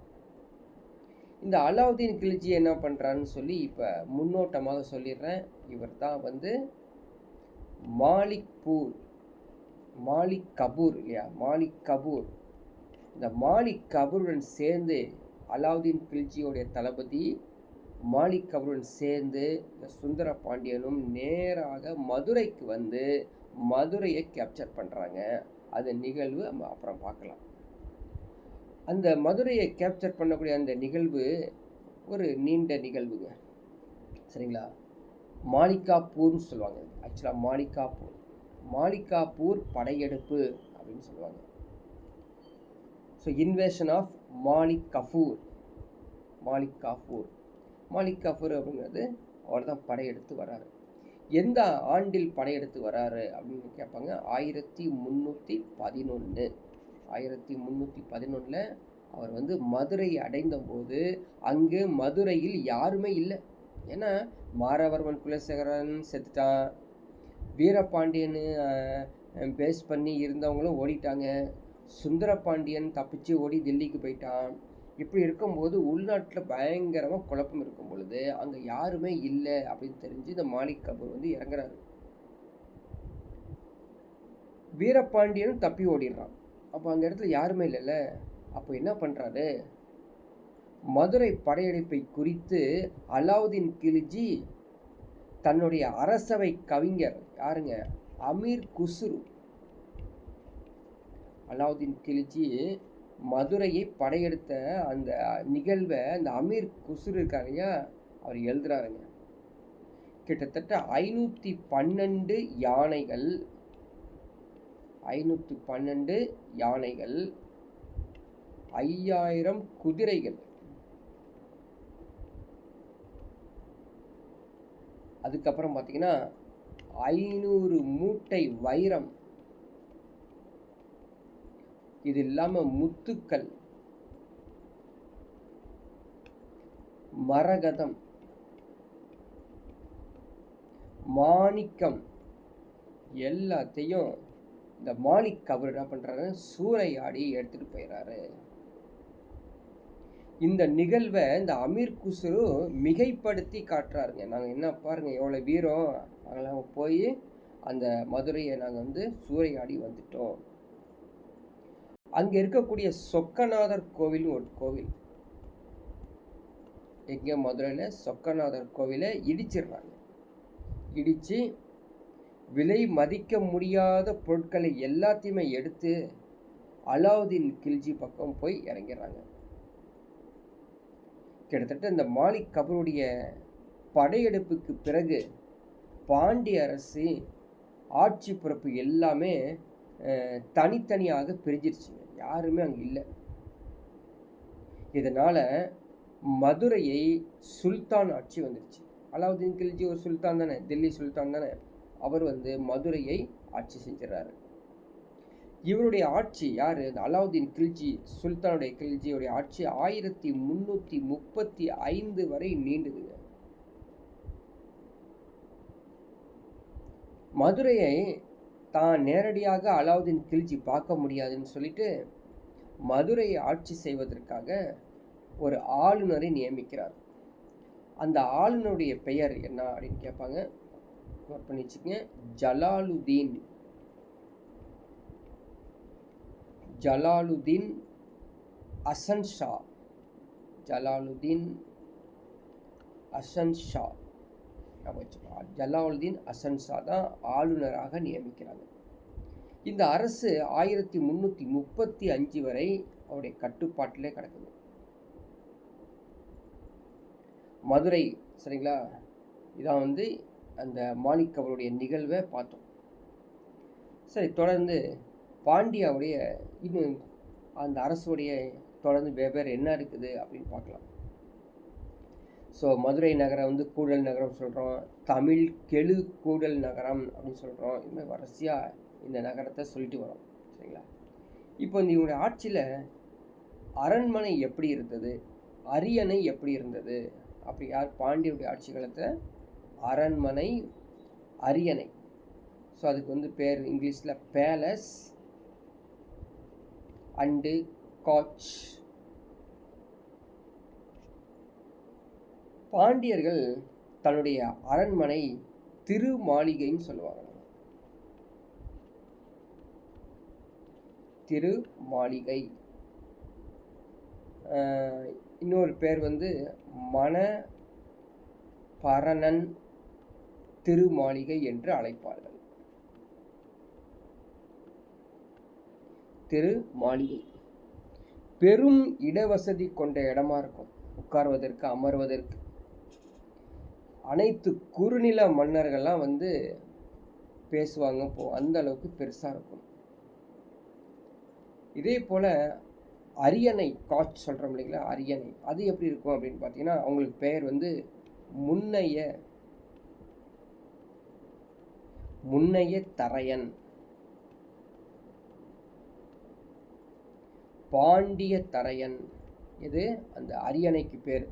இந்த அலாவுதீன் கில்ஜி என்ன பண்ணுறாருன்னு சொல்லி இப்போ முன்னோட்டமாக சொல்லிடுறேன். இவர் தான் வந்து மாலிக் கபூர் இல்லையா? மாலிக் கபூர். இந்த மாலிக் கபூருடன் சேர்ந்து அலாவுதீன் கில்ஜியோடைய தளபதி மாலிக் கபூருடன் சேர்ந்து இந்த சுந்தர பாண்டியனும் நேராக மதுரைக்கு வந்து மதுரையை கேப்சர் பண்ணுறாங்க. அது நிகழ்வு நம்ம அப்புறம் பார்க்கலாம். அந்த மதுரையை கேப்சர் பண்ணக்கூடிய அந்த நிகழ்வு ஒரு நீண்ட நிகழ்வுங்க, சரிங்களா? மாலிகாப்பூர்னு சொல்லுவாங்க. ஆக்சுவலாக மாலிகாப்பூர் படையெடுப்பு அப்படின்னு சொல்லுவாங்க. So invasion of Malik Kafur அப்படிங்கிறது அவர் தான் படையெடுத்து வராரு. எந்த ஆண்டில் படையெடுத்து வராரு அப்படின்னு கேட்பாங்க. 1311 அவர் வந்து மதுரையை அடைந்த போது அங்கு மதுரையில் யாருமே இல்லை. ஏன்னா மாரவர்மன் குலசேகரன் செத்துட்டான், வீரபாண்டியன் பேஸ் பண்ணி இருந்தவங்களும் ஓடிட்டாங்க, சுந்தரபாண்டியன் தப்பிச்சு ஓடி டெல்லிக்கு போயிட்டான். இப்படி இருக்கும்போது உள்நாட்டில் பயங்கரமாக குழப்பம் இருக்கும் பொழுது அங்கே யாருமே இல்லை அப்படின்னு தெரிஞ்சு இந்த மாலிக் கபூர் வந்து இறங்குறாரு. வீரபாண்டியனும் தப்பி ஓடிடுறான். அப்போ அந்த இடத்துல யாருமே இல்லைல்ல. அப்போ என்ன பண்ணுறாரு? மதுரை படையெடுப்பை குறித்து அலாவுதீன் கில்ஜி தன்னுடைய அரசவை கவிஞர் யாருங்க? அமீர் குஸ்ரு. அலாவுதீன் கில்ஜி மதுரையை படையெடுத்த அந்த நிகழ்வை அந்த அமீர் குஸ்ரு இருக்காரு இல்லையா, அவர் எழுதுறாருங்க. கிட்டத்தட்ட 512 யானைகள் 5000 குதிரைகள், அதுக்கப்புறம் பார்த்தீங்கன்னா 500 மூட்டை வைரம், இது இல்லாமல் முத்துக்கள், மரகதம், மாணிக்கம் எல்லாத்தையும் இந்த மாலிக் கபூர் என்ன பண்ணுறாரு? சூறையாடி எடுத்துகிட்டு போயிடுறாரு. இந்த நிகழ்வை இந்த அமீர் குஸ்ரு மிகைப்படுத்தி காட்டுறாருங்க. நாங்கள் என்ன பாருங்க எவ்வளோ வீரம், நாங்கள் போய் அந்த மதுரையை நாங்கள் வந்து சூறையாடி வந்துட்டோம். அங்கே இருக்கக்கூடிய சொக்கநாதர் கோவில்னு ஒரு கோவில், எங்கே? மதுரையில் சொக்கநாதர் கோவிலை இடிச்சிடுறாங்க. இடித்து விலை மதிக்க முடியாத பொருட்களை எல்லாத்தையுமே எடுத்து அலாவுதீன் கில்ஜி பக்கம் போய் இறங்கிடுறாங்க. கிட்டத்தட்ட இந்த மாலிக் கபூருடைய படையெடுப்புக்கு பிறகு பாண்டிய அரசு ஆட்சி பொறுப்பு எல்லாமே தனித்தனியாக பிரிஞ்சிருச்சுங்க. யாருமே அங்கே இல்லை. இதனால் மதுரையை சுல்தான் ஆட்சி வந்துருச்சு. அலாவுதீன் கில்ஜி ஒரு சுல்தான் தானே, டெல்லி சுல்தான் தானே. அவர் வந்து மதுரையை ஆட்சி செஞ்சிடறாரு. இவருடைய ஆட்சி யார்? இந்த அலாவுதீன் கில்ஜி, சுல்தானுடைய கில்ஜியுடைய ஆட்சி 1335 வரை நீண்டுதுங்க. மதுரையை தான் நேரடியாக அலாவுதீன் கில்ஜி பார்க்க முடியாதுன்னு சொல்லிட்டு மதுரையை ஆட்சி செய்வதற்காக ஒரு ஆளுநரை நியமிக்கிறார். அந்த ஆளுநருடைய பெயர் என்ன அப்படின்னு கேட்பாங்க, நோட் பண்ணி வச்சுக்கங்க. ஜலாலுதீன் அசன் ஷா. ஜலாலுதீன் அசன் ஷா தான் ஆளுநராக நியமிக்கிறாங்க. இந்த அரசு 1335 வரை அவருடைய கட்டுப்பாட்டிலே கிடக்குது. மதுரை, சரிங்களா? இதான் வந்து அந்த மாலிக் கபூருடைய நிகழ்வை பார்த்தோம். சரி, தொடர்ந்து பாண்டியாவுடைய இன்னும் அந்த அரசுடைய தொடர்ந்து வெவ்வேறு என்ன இருக்குது அப்படின்னு பார்க்கலாம். ஸோ மதுரை நகரம் வந்து கூடல் நகரம் சொல்கிறோம், தமிழ் கெழு கூடல் நகரம் அப்படின்னு சொல்கிறோம். இதுமாதிரி வரிசையாக இந்த நகரத்தை சொல்லிட்டு வரோம். சரிங்களா? இப்போ இவங்களுடைய ஆட்சியில் அரண்மனை எப்படி இருந்தது, அரியணை எப்படி இருந்தது அப்படி யார் பாண்டியருடைய ஆட்சி காலத்தில் அரண்மனை, அரியணை. ஸோ அதுக்கு வந்து பேர் இங்கிலீஷில் பேலஸ் அண்டு காட்ச். பாண்டியர்கள் தன்னுடைய அரண்மனை திருமாளிகைன்னு சொல்லுவாங்க. திருமாளிகை. இன்னொரு பேர் வந்து மணபரணன் திருமாளிகை என்று அழைப்பார்கள். திருமாளிகை பெரும் இடவசதி கொண்ட இடமா இருக்கும், உட்கார்வதற்கு அமர்வதற்கு. அனைத்து குறுநில மன்னர்கள்லாம் வந்து பேசுவாங்க, அந்த அளவுக்கு பெருசாக இருக்கும். இதே போல் அரியணை காட்ச் சொல்கிறோம் இல்லைங்களா, அரியணை அது எப்படி இருக்கும் அப்படின்னு பார்த்தீங்கன்னா, அவங்களுக்கு பெயர் வந்து முன்னைய தரையன், பாண்டிய தரையன். இது அந்த அரியணைக்கு பேர்.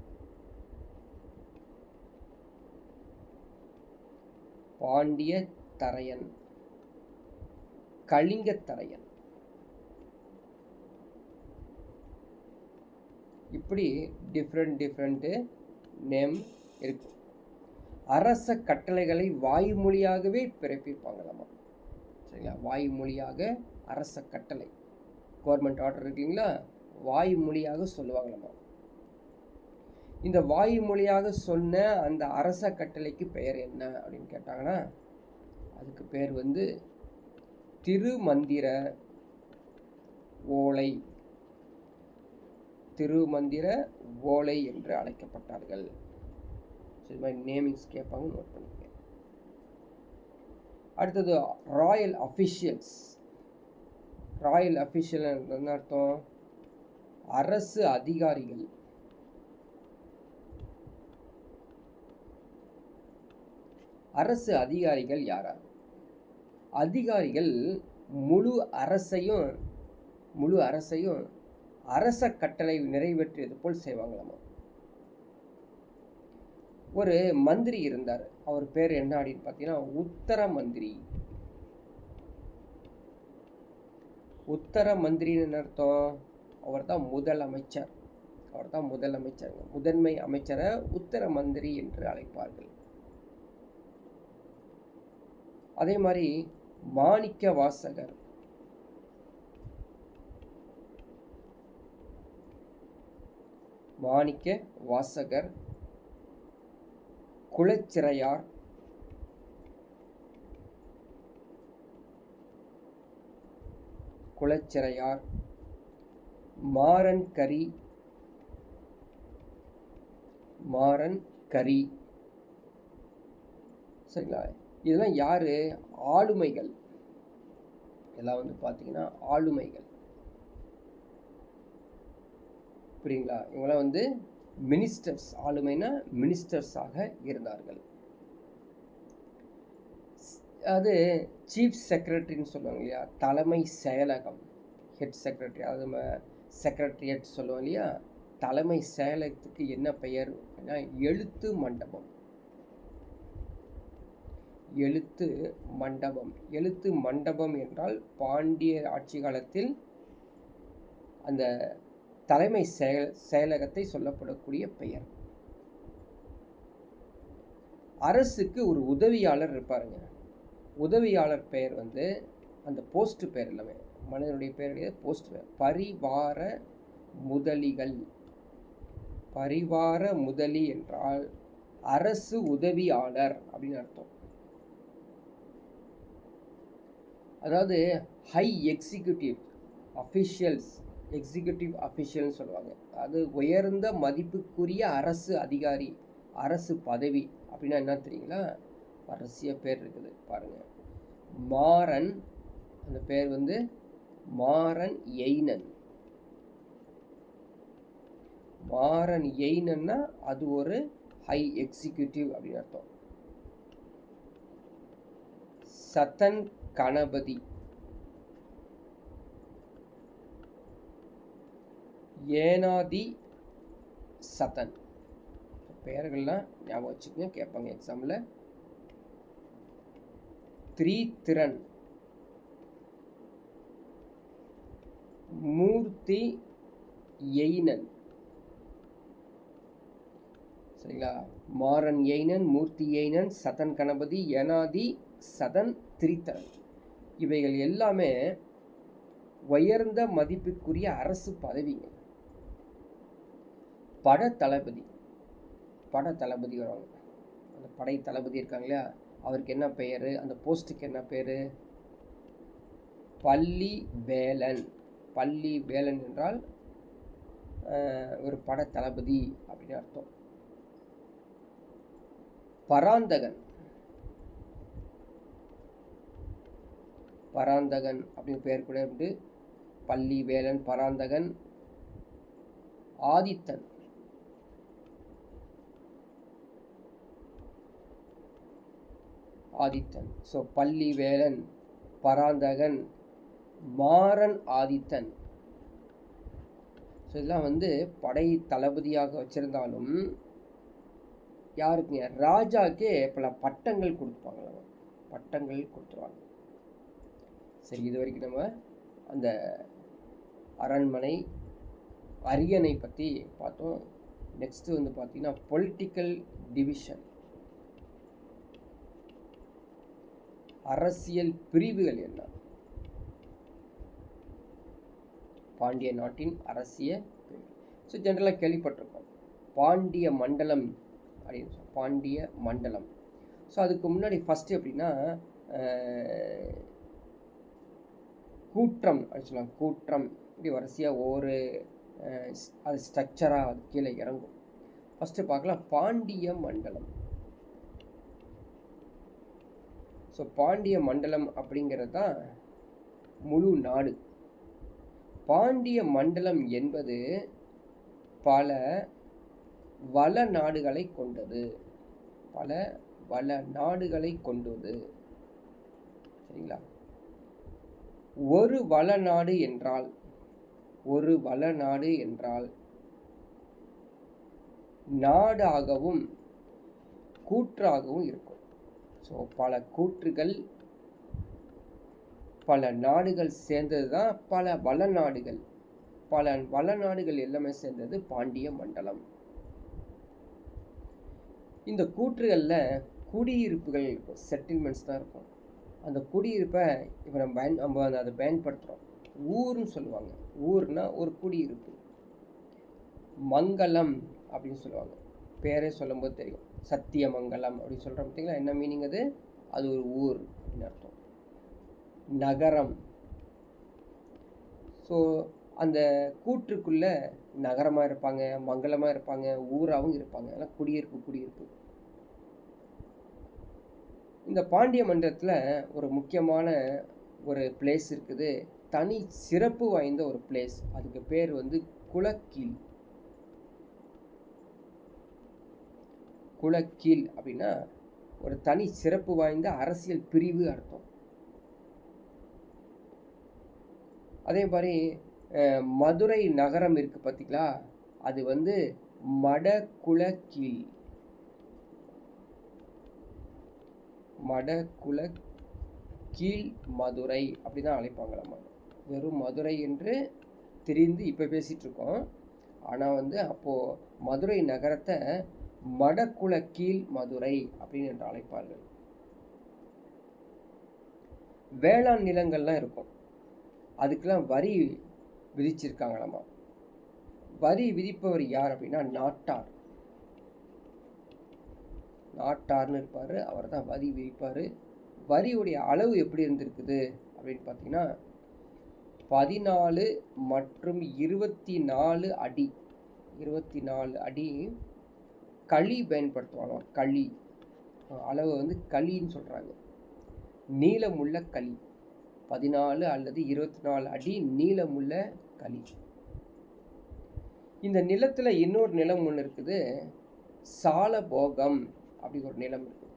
பாண்டிய தரையன், கலிங்க தரையன். இப்படி டிஃப்ரெண்ட் நேம் இருக்கு. அரச கட்டளைகளை வாய்மொழியாகவே பிறப்பிப்பாங்களாமா. சரிங்களா? வாய்மொழியாக அரச கட்டளை, கவர்மெண்ட் ஆர்டர் இருக்குங்களா, வாய்மொழியாக சொல்லுவாங்களாமா. இந்த வாய்மொழியாக சொன்ன அந்த அரச கட்டளைக்கு பெயர் என்ன அப்படின்னு கேட்டாங்கன்னா, அதுக்கு பேர் வந்து திருமந்திர ஓலை. திருமந்திர ஓலை என்று அழைக்கப்பட்டார்கள். இது மாதிரி நேமிங்ஸ் கேட்பாங்க, நோட் பண்ணிக்க. அடுத்தது ராயல் அஃபிஷியல்ஸ். ராயல் அஃபிஷியல் என்ன அர்த்தம்? அரசு அதிகாரிகள். அரசு அதிகாரிகள் யாரா? அதிகாரிகள் முழு அரசையும் அரச கட்டளை நிறைவேற்றியது போல் செய்வாங்களாமா. ஒரு மந்திரி இருந்தார், அவர் பேர் என்ன அப்படின்னு பார்த்தீங்கன்னா உத்தர மந்திரி. உத்தர மந்திரின்னு அர்த்தம், அவர் தான் முதலமைச்சர். முதன்மை அமைச்சரை உத்தர மந்திரி என்று அழைப்பார்கள். அதே மாதிரி மாணிக்க வாசகர், குலச்சிறையார், மாறன் கரி. சரிங்களா? இதெல்லாம் யாரு? ஆளுமைகள். இதெல்லாம் வந்து பார்த்தீங்கன்னா ஆளுமைகள். புரியுங்களா? இவங்களாம் வந்து மினிஸ்டர்ஸ். ஆளுமைனா மினிஸ்டர்ஸாக இருந்தார்கள். அது சீஃப் செக்ரட்டரின்னு சொல்லுவாங்க இல்லையா, தலைமை செயலகம், ஹெட் செக்ரட்டரி. அது நம்ம செக்ரட்டரியேட் சொல்லுவோம் இல்லையா. தலைமை செயலகத்துக்கு என்ன பெயர்? எழுத்து மண்டபம். எழுத்து மண்டபம் என்றால் பாண்டிய ஆட்சி காலத்தில் அந்த தலைமை செயலகத்தை சொல்லப்படக்கூடிய பெயர். அரசுக்கு ஒரு உதவியாளர் இருப்பாருங்க. உதவியாளர் பெயர் வந்து அந்த போஸ்ட் பெயர் எல்லாமே, மனிதனுடைய பெயருடைய போஸ்ட் பெயர். பரிவார முதலி என்றால் அரசு உதவியாளர் அப்படின்னு அர்த்தம். அதாவது ஹை எக்ஸிக்யூட்டிவ் அஃபிஷியல்னு சொல்லுவாங்க. அது உயர்ந்த மதிப்புக்குரிய அரசு அதிகாரி, அரசு பதவி அப்படின்னா என்ன தெரியுங்களா? வரிசையாக பேர் இருக்குது பாருங்க. மாறன், அந்த பேர் வந்து மாறன் எய்னன்னா அது ஒரு ஹை எக்ஸிக்யூட்டிவ் அப்படின்னு அர்த்தம். சதன் கணபதி, ஏனாதி சதன். பெயர்கள்லாம் ஞாபகம் வச்சுக்கோங்க, கேட்பாங்க எக்ஸாமில். திரிதிரன், மூர்த்தி எய்னன். சரிங்களா? மாறன் எய்னன், மூர்த்தி எய்னன், சதன் கணபதி, ஏனாதி சதன், திரிதிரன். இவைகள் எல்லாமே உயர்ந்த மதிப்புக்குரிய அரசு பதவிங்க. பட தளபதி வருவாங்க. அந்த படை தளபதி இருக்காங்க இல்லையா, அவருக்கு என்ன பெயர், அந்த போஸ்ட்டுக்கு என்ன பேர்? பள்ளி வேலன். பள்ளி வேலன் என்றால் ஒரு பட தளபதி அப்படின்னு அர்த்தம். பராந்தகன் அப்படின்னு பெயர் கூட உண்டு. பள்ளி வேலன், பராந்தகன். ஆதித்தன், ஸோ பள்ளி வேலன், பராந்தகன், மாறன் ஆதித்தன். ஸோ இதெல்லாம் வந்து படை தளபதியாக வச்சிருந்தாலும் யாருக்குங்க? ராஜாக்கே பல பட்டங்கள் கொடுப்பாங்க, கொடுத்துருவாங்க. சரி, இது வரைக்கும் நம்ம அந்த அரண்மனை அரியணை பற்றி பார்த்தோம். நெக்ஸ்ட் வந்து பார்த்தீங்கன்னா பொலிட்டிக்கல் டிவிஷன், அரசியல் பிரிவுகள் என்ன? பாண்டிய நாட்டின் அரசியல் பிரிவு. ஸோ ஜென்ரலாக கேள்விப்பட்டிருக்கோம் பாண்டிய மண்டலம் அப்படின்னு சொல்லி. பாண்டிய மண்டலம். ஸோ அதுக்கு முன்னாடி ஃபஸ்ட்டு எப்படின்னா கூற்றம் அப்படின்னு சொல்லலாம். கூற்றம் இப்படி வரிசையாக ஒவ்வொரு அது ஸ்ட்ரக்சராக அது கீழே இறங்கும். ஃபஸ்ட்டு பார்க்கலாம் பாண்டிய மண்டலம். ஸோ பாண்டிய மண்டலம் அப்படிங்கிறது தான் முழு நாடு. பாண்டிய மண்டலம் என்பது பல வள நாடுகளை கொண்டது. சரிங்களா? ஒரு வளநாடு என்றால் நாடாகவும் கூற்றாகவும் இருக்கும். ஸோ பல கூற்றுகள், பல நாடுகள் சேர்ந்தது தான் பல வளநாடுகள். பல வளநாடுகள் எல்லாமே சேர்ந்தது பாண்டிய மண்டலம். இந்த கூற்றுகளில் குடியிருப்புகள் இருக்கும், செட்டில்மெண்ட்ஸ் தான் இருக்கும். அந்த குடியிருப்பை இப்போ நம்ம அதை பயன்படுத்துகிறோம். ஊர்னு சொல்லுவாங்க. ஊர்னா ஒரு குடியிருப்பு. மங்கலம் அப்படின்னு சொல்லுவாங்க. பேரே சொல்லும்போது தெரியும். சத்தியமங்கலம் அப்படின்னு சொல்கிறோம் பார்த்தீங்களா? என்ன மீனிங் அது? அது ஒரு ஊர் அப்படின்னு அர்த்தம். நகரம். ஸோ அந்த கூற்றுக்குள்ளே நகரமாக இருப்பாங்க, மங்கலமாக இருப்பாங்க, ஊராகவும் இருப்பாங்க. அதெல்லாம் குடியிருப்பு. இந்த பாண்டிய மண்டலத்தில் ஒரு முக்கியமான ஒரு பிளேஸ் இருக்குது, தனி சிறப்பு வாய்ந்த ஒரு பிளேஸ். அதுக்கு பேர் வந்து குளக்கீழ். குளக்கீழ் அப்படின்னா ஒரு தனி சிறப்பு வாய்ந்த அரசியல் பிரிவு அர்த்தம். அதே மாதிரி மதுரை நகரம் இருக்கு பார்த்தீங்களா, அது வந்து மடக்குளக்கீழ். மடக்குளக்கீழ் மதுரை அப்படிதான் அழைப்பாங்க. நம்ம வெறும் மதுரை என்று தெரிந்து இப்போ பேசிட்டு இருக்கோம். ஆனால் வந்து அப்போது மதுரை நகரத்தை மடக்குளக்கீழ் மதுரை அப்படின்னு என்று அழைப்பார்கள். வேளாண் நிலங்கள்லாம் இருக்கும், அதுக்கெல்லாம் வரி விதிச்சிருக்காங்களாமா. வரி விதிப்பவர் யார் அப்படின்னா நாட்டார்னு இருப்பார், அவர் தான் வரி விதிப்பார். வரியுடைய அளவு எப்படி இருந்திருக்குது அப்படின்னு பார்த்தீங்கன்னா 14 மற்றும் 24 அடி. 24 அடி களி பயன்படுத்துவாங்க. களி அளவு வந்து களின்னு சொல்கிறாங்க. நீளமுள்ள களி 14 அல்லது 24 அடி நீளமுள்ள களி. இந்த நிலத்தில் இன்னொரு நிலம் ஒன்று இருக்குது, சாலபோகம் அப்படி ஒரு நிலம் இருக்குது.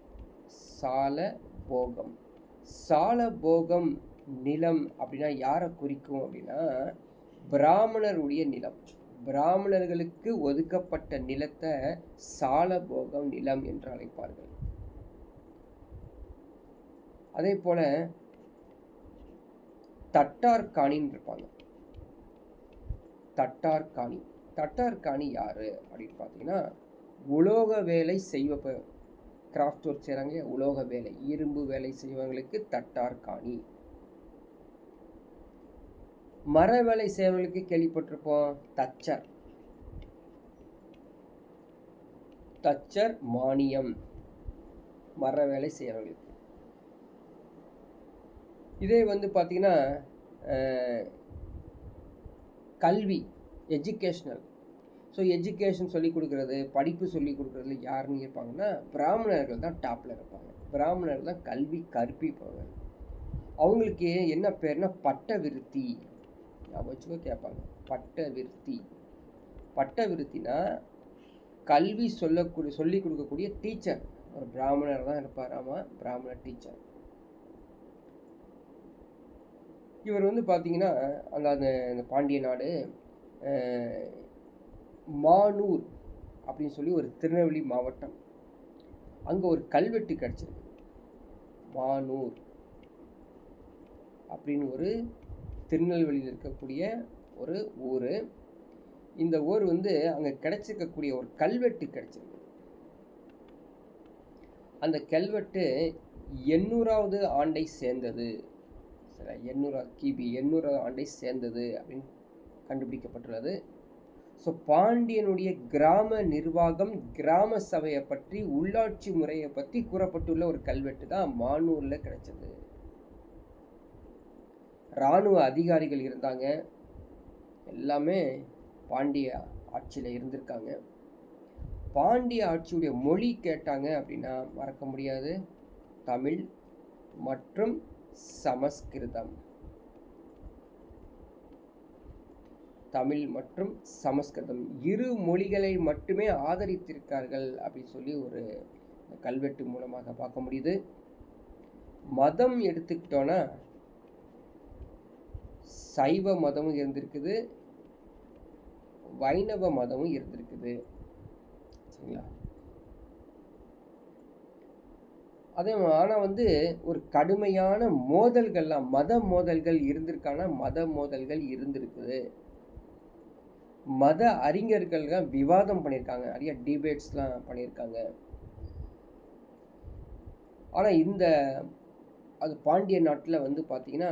சாலபோகம். சாலபோகம் நிலம் அப்படின்னா யாரை குறிக்கும் அப்படின்னா பிராமணருடைய நிலம். பிராமணர்களுக்கு ஒதுக்கப்பட்ட நிலத்தை சாலபோகம் நிலம் என்று அழைப்பார்கள். அதே போல தட்டார்காணின்னு இருப்பாங்க. தட்டார்காணி. தட்டார்காணி யாரு அப்படின்னு பார்த்தீங்கன்னா உலோக வேலை செய்வ கிராஃப்ட் ஒர்க் செய்கிறாங்க. உலோக வேலை, இரும்பு வேலை செய்வங்களுக்கு தட்டார்காணி. மர வேலை செய்வங்களுக்கு கேள்விப்பட்டிருப்போம் தச்சர். தச்சர் மானியம் மர வேலை செய்கிறவங்களுக்கு. இதே வந்து பார்த்தீங்கன்னா கல்வி, எஜுகேஷ்னல். ஸோ எஜுகேஷன் சொல்லிக் கொடுக்குறது, படிப்பு சொல்லிக் கொடுக்குறதுல யாருன்னு இருப்பாங்கன்னா பிராமணர்கள் தான் டாப்பில் இருப்பாங்க. பிராமணர்கள் தான் கல்வி கற்பிப்பாங்க. அவங்களுக்கு என்ன பேர்னா பட்ட விருத்தி. வச்சுக்கோ கேட்பாங்க. பட்ட விருத்தி. பட்ட விருத்தினா கல்வி சொல்லிக் கொடுக்கக்கூடிய டீச்சர். ஒரு பிராமணர் தான் இருப்பார். ஆமாம், பிராமண டீச்சர். இவர் வந்து பார்த்தீங்கன்னா அந்த பாண்டிய நாடு மானூர் அப்படின்னு சொல்லி ஒரு திருநெல்வேலி மாவட்டம். அங்கே ஒரு கல்வெட்டு கிடச்சிருக்கு. மானூர் அப்படின்னு ஒரு திருநெல்வேலியில் இருக்கக்கூடிய ஒரு ஊர். இந்த ஊர் வந்து அங்கே கிடைச்சிருக்கக்கூடிய ஒரு கல்வெட்டு கிடைச்சிருக்கு. அந்த கல்வெட்டு 800வது ஆண்டை சேர்ந்தது. சரி, 800 கிபி 800வது ஆண்டை சேர்ந்தது அப்படின்னு கண்டுபிடிக்கப்பட்டுள்ளது. ஸோ பாண்டியனுடைய கிராம நிர்வாகம், கிராம சபையை பற்றி, உள்ளாட்சி முறையை பற்றி கூறப்பட்டுள்ள ஒரு கல்வெட்டு தான் மானூரில் கிடைச்சது. இராணுவ அதிகாரிகள் இருந்தாங்க. எல்லாமே பாண்டிய ஆட்சியில் இருந்திருக்காங்க. பாண்டிய ஆட்சியுடைய மொழி கேட்டாங்க அப்படின்னா மறக்க முடியாது தமிழ் மற்றும் சமஸ்கிருதம். தமிழ் மற்றும் சமஸ்கிருதம் இரு மொழிகளை மட்டுமே ஆதரித்திருக்கார்கள் அப்படின்னு சொல்லி ஒரு கல்வெட்டு மூலமாக பார்க்க முடியுது. மதம் எடுத்துக்கிட்டோன்னா சைவ மதமும் இருந்திருக்குது, வைணவ மதமும் இருந்திருக்குது. சரிங்களா? அதே ஆனால் வந்து ஒரு கடுமையான மோதல்கள்லாம், மத மோதல்கள் இருந்திருக்கானா மத மோதல்கள் இருந்திருக்குது. மத அறிஞர்கள் விவாதம் பண்ணியிருக்காங்க, நிறைய டிபேட்ஸ்லாம் பண்ணியிருக்காங்க. ஆனால் அது பாண்டிய நாட்டில் வந்து பார்த்தீங்கன்னா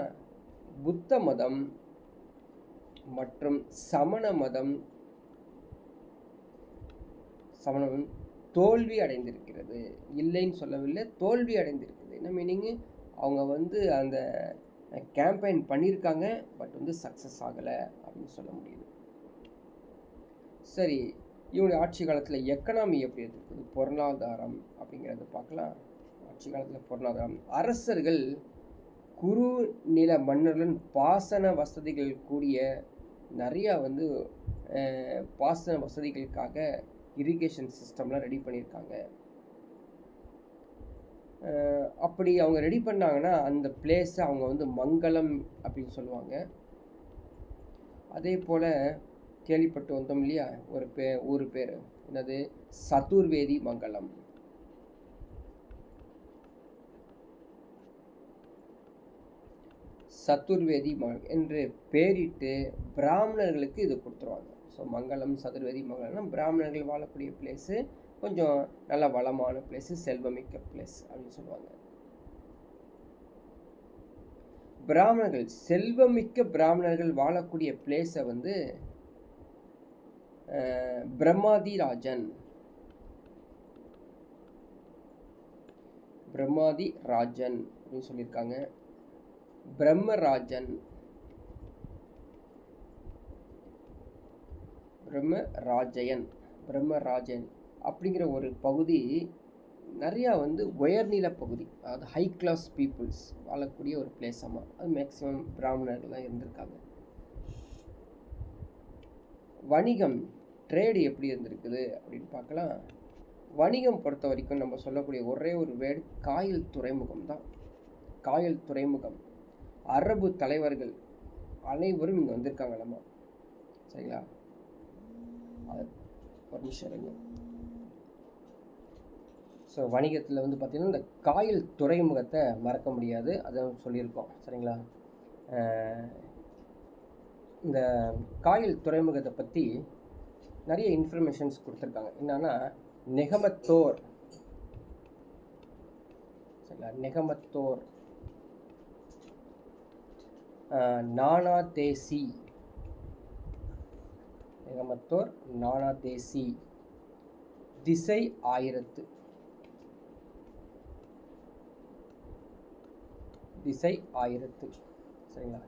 புத்த மதம் மற்றும் சமண மதம் தோல்வி அடைந்திருக்கிறது. இல்லைன்னு சொல்லவில்லை, தோல்வி அடைந்திருக்குது. என்ன மீனிங்கு, அவங்க வந்து அந்த கேம்பெயின் பண்ணியிருக்காங்க, பட் வந்து சக்ஸஸ் ஆகலை அப்படின்னு சொல்ல முடியுது. சரி, இவனுடைய ஆட்சி காலத்தில் எக்கனாமி எப்படி இருக்குது, பொருளாதாரம் அப்படிங்கிறத பார்க்கலாம். ஆட்சி காலத்தில் பொருளாதாரம், அரசர்கள் குறு நில மன்னர்களுடன் பாசன வசதிகள் கூடிய நிறையா வந்து பாசன வசதிகளுக்காக இரிகேஷன் சிஸ்டம்லாம் ரெடி பண்ணியிருக்காங்க. அப்படி அவங்க ரெடி பண்ணாங்கன்னா அந்த பிளேஸை அவங்க வந்து மங்களம் அப்படின்னு சொல்லுவாங்க. அதே போல் கேள்விப்பட்டு வந்தோம் இல்லையா, ஊர் பேர் என்னது, சதுர்வேதி மங்கலம். சதுர்வேதி என்று பேரிட்டு பிராமணர்களுக்கு இது கொடுத்துருவாங்க. ஸோ மங்களம், சதுர்வேதி மங்கலம்னா பிராமணர்கள் வாழக்கூடிய பிளேஸு, கொஞ்சம் நல்ல வளமான பிளேஸு, செல்வமிக்க பிளேஸ் அப்படின்னு சொல்லுவாங்க. பிராமணர்கள், செல்வமிக்க பிராமணர்கள் வாழக்கூடிய பிளேஸை வந்து பிரம்மாதி ராஜன் அப்படின்னு சொல்லியிருக்காங்க. பிரம்மராஜன் அப்படிங்கிற ஒரு பகுதி நிறையா வந்து உயர்நில பகுதி, அதாவது ஹை கிளாஸ் பீப்புள்ஸ் வாழக்கூடிய ஒரு பிளேஸாமா. அது மேக்சிமம் பிராமணர்கள் தான் இருந்திருக்காங்க. வணிகம், ட்ரேடு எப்படி இருந்திருக்குது அப்படின்னு பார்க்கலாம். வணிகம் பொறுத்த வரைக்கும் நம்ம சொல்லக்கூடிய ஒரே ஒரு வேர்டு காயல் துறைமுகம் தான். காயல் துறைமுகம். அரபு தலைவர்கள் அனைவரும் இங்கே வந்திருக்காங்க நம்ம. சரிங்களா? ஒரு நிமிஷம் இருங்க. ஸோ வணிகத்தில் வந்து பார்த்திங்கன்னா இந்த காயல் துறைமுகத்தை மறக்க முடியாது, அதை சொல்லியிருக்கோம். சரிங்களா? இந்த காயல் துறைமுகத்தை பற்றி நிறைய இன்ஃபர்மேஷன்ஸ் கொடுத்துருக்காங்க. என்னன்னா நெகமத்தோர், சரிங்களா, நெகமத்தோர், நானா தேசி, நெகமத்தோர், நானா தேசி, திசை 1000, திசை 1000. சரிங்களா?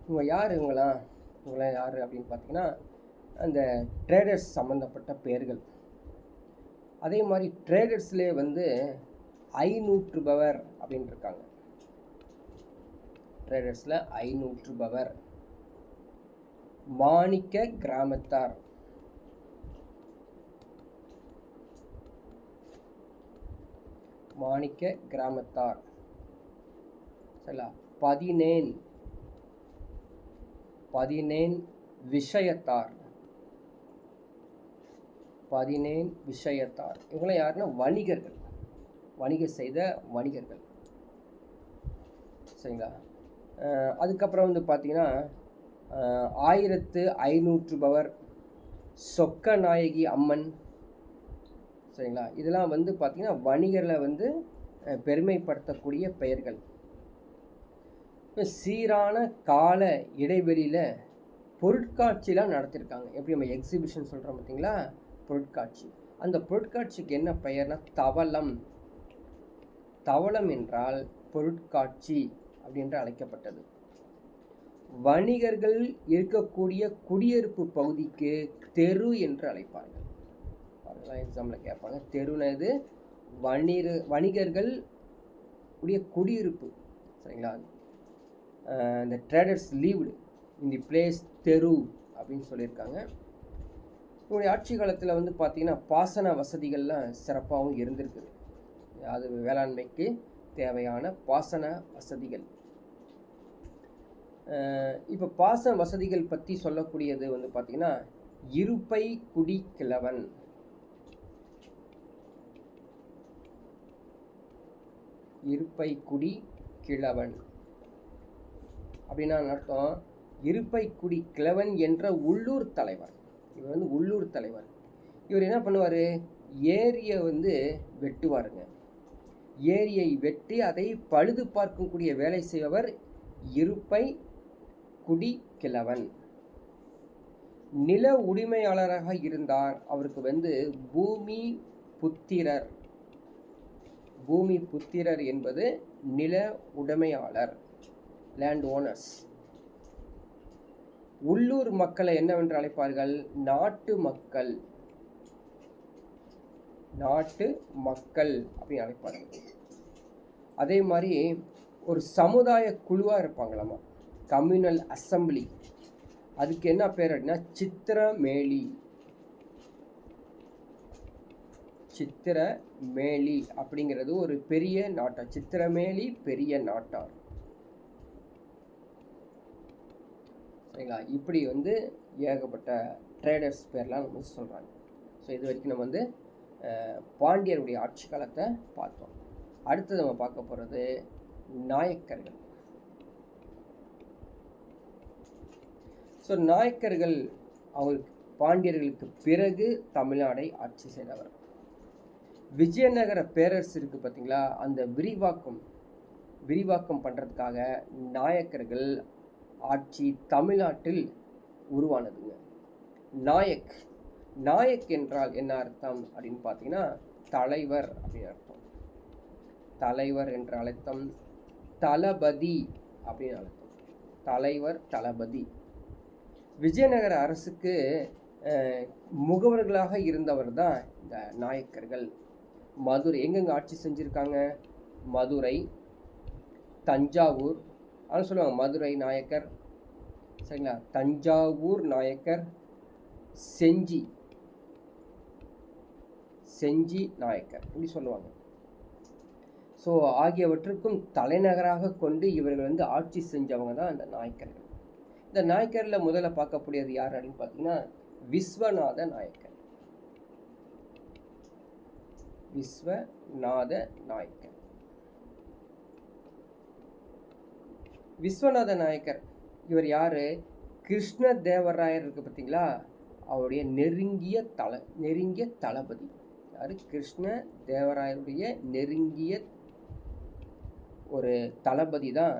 இவங்க யார்? இவங்களாம் யார் அப்படின்னு பார்த்தீங்கன்னா அந்த ட்ரேடர்ஸ் சம்மந்தப்பட்ட பெயர்கள். அதே மாதிரி ட்ரேடர்ஸ்லேயே வந்து 500 பவர் அப்படின்னு இருக்காங்க. ட்ரேடர்ஸில் 500 பவர். மாணிக்க கிராமத்தார், மாணிக்க கிராமத்தார். சரிங்களா? 17 விஷயத்தார், 17 விஷயத்தார். இவங்களாம் யாருன்னா வணிகர்கள், வணிகம் செய்த வணிகர்கள். சரிங்களா? அதுக்கப்புறம் வந்து பார்த்தீங்கன்னா 1500 பவர் சொக்க நாயகி அம்மன். சரிங்களா? இதெல்லாம் வந்து பார்த்திங்கன்னா வணிகர்களை வந்து பெருமைப்படுத்தக்கூடிய பெயர்கள். சீரான கால இடைவெளியில் பொருட்காட்சிலாம் நடத்தியிருக்காங்க. எப்படி நம்ம எக்ஸிபிஷன் சொல்கிறோம் பார்த்தீங்களா, பொருட்காட்சி. அந்த பொருட்காட்சிக்கு என்ன பெயர்னா தவளம். தவளம் என்றால் பொருட்காட்சி அப்படின்று அழைக்கப்பட்டது. வணிகர்கள் இருக்கக்கூடிய குடியிருப்பு பகுதிக்கு தெரு என்று அழைப்பார்கள். அதெல்லாம் எக்ஸாம்பிள் கேட்பாங்க. தெருனது வணிகர்கள் உடைய குடியிருப்பு. சரிங்களா? இந்த ட்ரேடர்ஸ் லீவ்டு இன் தி பிளேஸ் தெரு அப்படின்னு சொல்லியிருக்காங்க. இவங்களுடைய ஆட்சி காலத்தில் வந்து பார்த்திங்கன்னா பாசன வசதிகள்லாம் சிறப்பாகவும் இருந்திருக்குது. அது வேளாண்மைக்கு தேவையான பாசன வசதிகள். இப்போ பாசன வசதிகள் பற்றி சொல்லக்கூடியது வந்து பார்த்திங்கன்னா இருப்பை குடி கிழவன். இருப்பை குடி கிழவன் அப்படின்னா அர்த்தம் இருப்பை குடி கிழவன் என்ற உள்ளூர் தலைவர். இவர் வந்து உள்ளூர் தலைவர். இவர் என்ன பண்ணுவார்? ஏரியை வந்து வெட்டுவாருங்க. ஏரியை வெட்டி அதை பழுது பார்க்கக்கூடிய வேலை செய்பவர் இருப்பை குடி கிழவன். நில உரிமையாளராக இருந்தார். அவருக்கு வந்து பூமி புத்திரர். பூமி புத்திரர் என்பது நில உடைமையாளர், லேண்ட் ஓனர்ஸ். உள்ளூர் மக்களை என்னவென்று அழைப்பார்கள்? நாட்டு மக்கள். நாட்டு மக்கள் அப்படின்னு அழைப்பார்கள். அதே மாதிரி ஒரு சமுதாய குழுவாக இருப்பாங்களாமா, கம்யூனல் அசம்பிளி. அதுக்கு என்ன பேர் அப்படின்னா சித்திரமேளி. சித்திரமேளி அப்படிங்கிறது ஒரு பெரிய நாட்டார். சித்திரமேளி பெரிய நாட்டார். சரிங்களா? இப்படி வந்து ஏகப்பட்ட ட்ரேடர்ஸ் பேர்லாம் நம்ம சொல்கிறாங்க. ஸோ இது வரைக்கும் நம்ம வந்து பாண்டியருடைய ஆட்சி காலத்தை பார்த்தோம். அடுத்தது நம்ம பார்க்க போகிறது நாயக்கர்கள். ஸோ நாயக்கர்கள் அவங்களுக்கு பாண்டியர்களுக்கு பிறகு தமிழ்நாடை ஆட்சி செய்தவர். விஜயநகர பேரரசு இருக்குது பார்த்தீங்களா, அந்த விரிவாக்கம் பண்ணுறதுக்காக நாயக்கர்கள் ஆட்சி தமிழ்நாட்டில் உருவானதுங்க. நாயக் என்றால் என்ன அர்த்தம் அப்படின்னு பார்த்தீங்கன்னா தலைவர் அப்படின்னு அர்த்தம். தலைவர் என்ற அர்த்தம். தளபதி அப்படின்னு அர்த்தம். தலைவர், தளபதி. விஜயநகர அரசுக்கு முகவர்களாக இருந்தவர் தான் இந்த நாயக்கர்கள். மதுரை எங்கெங்கே ஆட்சி செஞ்சுருக்காங்க? மதுரை, தஞ்சாவூர், அதெல்லாம் சொல்லுவாங்க மதுரை நாயக்கர். சரிங்களா? தஞ்சாவூர் நாயக்கர், செஞ்சி நாயக்கர் இப்படி சொல்லுவாங்க. ஸோ ஆகியவற்றுக்கும் தலைநகராக கொண்டு இவர்கள் வந்து ஆட்சி செஞ்சவங்க தான் இந்த நாயக்கர்கள். இந்த நாயக்கரில் முதல்ல பார்க்கக்கூடியது யார் அப்படின்னு பார்த்தீங்கன்னா விஸ்வநாத நாயக்கர். விஸ்வநாத நாயக்கர். விஸ்வநாத நாயக்கர் இவர் யாரு? கிருஷ்ண தேவராயர் இருக்கு பார்த்தீங்களா, அவருடைய நெருங்கிய தளபதி. யாரு? கிருஷ்ண தேவராயருடைய நெருங்கிய ஒரு தளபதி தான்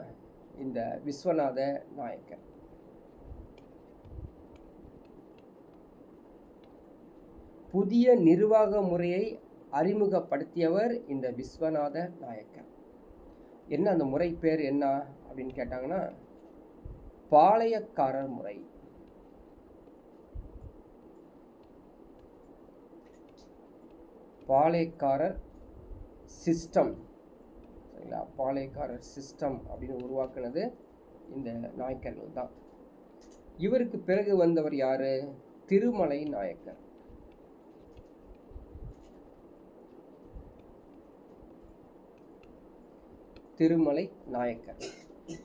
இந்த விஸ்வநாத நாயக்கர். புதிய நிர்வாக முறையை அறிமுகப்படுத்தியவர் இந்த விஸ்வநாத நாயக்கர். என்ன அந்த முறை பேர் என்ன அப்படின்னு கேட்டாங்கன்னா பாளையக்காரர் முறை. பாளையக்காரர் சிஸ்டம். சரிங்களா? பாளையக்காரர் சிஸ்டம் அப்படின்னு உருவாக்குனது இந்த நாயக்கர்கள் தான். இவருக்கு பிறகு வந்தவர் யாரு? திருமலை நாயக்கர். திருமலை நாயக்கர்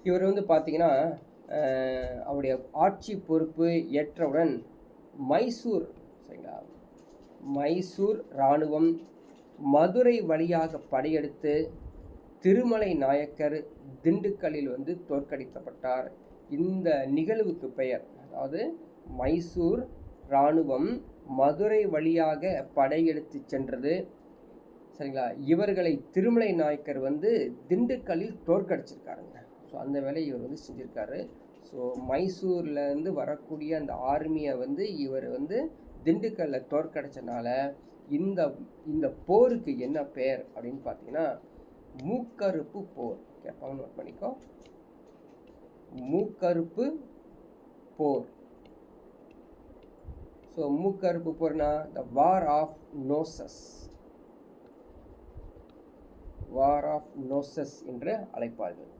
இவர் வந்து பார்த்தீங்கன்னா அவருடைய ஆட்சி பொறுப்பு ஏற்றவுடன் மைசூர், சரிங்களா, மைசூர் இராணுவம் மதுரை வழியாக படையெடுத்து திருமலை நாயக்கர் திண்டுக்கல்லில் வந்து தோற்கடிக்கப்பட்டார். இந்த நிகழ்வுக்கு பெயர், அதாவது மைசூர் இராணுவம் மதுரை வழியாக படையெடுத்து சென்றது, சரிங்களா, இவர்களை திருமலை நாயக்கர் வந்து திண்டுக்கல்லில் தோற்கடிச்சிருக்காருங்க. ஸோ அந்த வேலையை இவர் வந்து செஞ்சுருக்காரு. ஸோ மைசூர்லேருந்து வரக்கூடிய அந்த ஆர்மியை வந்து இவர் வந்து திண்டுக்கல்லில் தோற்கடிச்சனால இந்த இந்த போருக்கு என்ன பெயர் அப்படின்னு பார்த்தீங்கன்னா மூக்கறுப்பு போர். கேட்பாங்க, நோட் பண்ணிக்கோ. மூக்கறுப்பு போர். ஸோ மூக்கறுப்பு போர்னா the war of noses. War of noses என்று அழைப்பார்கள்.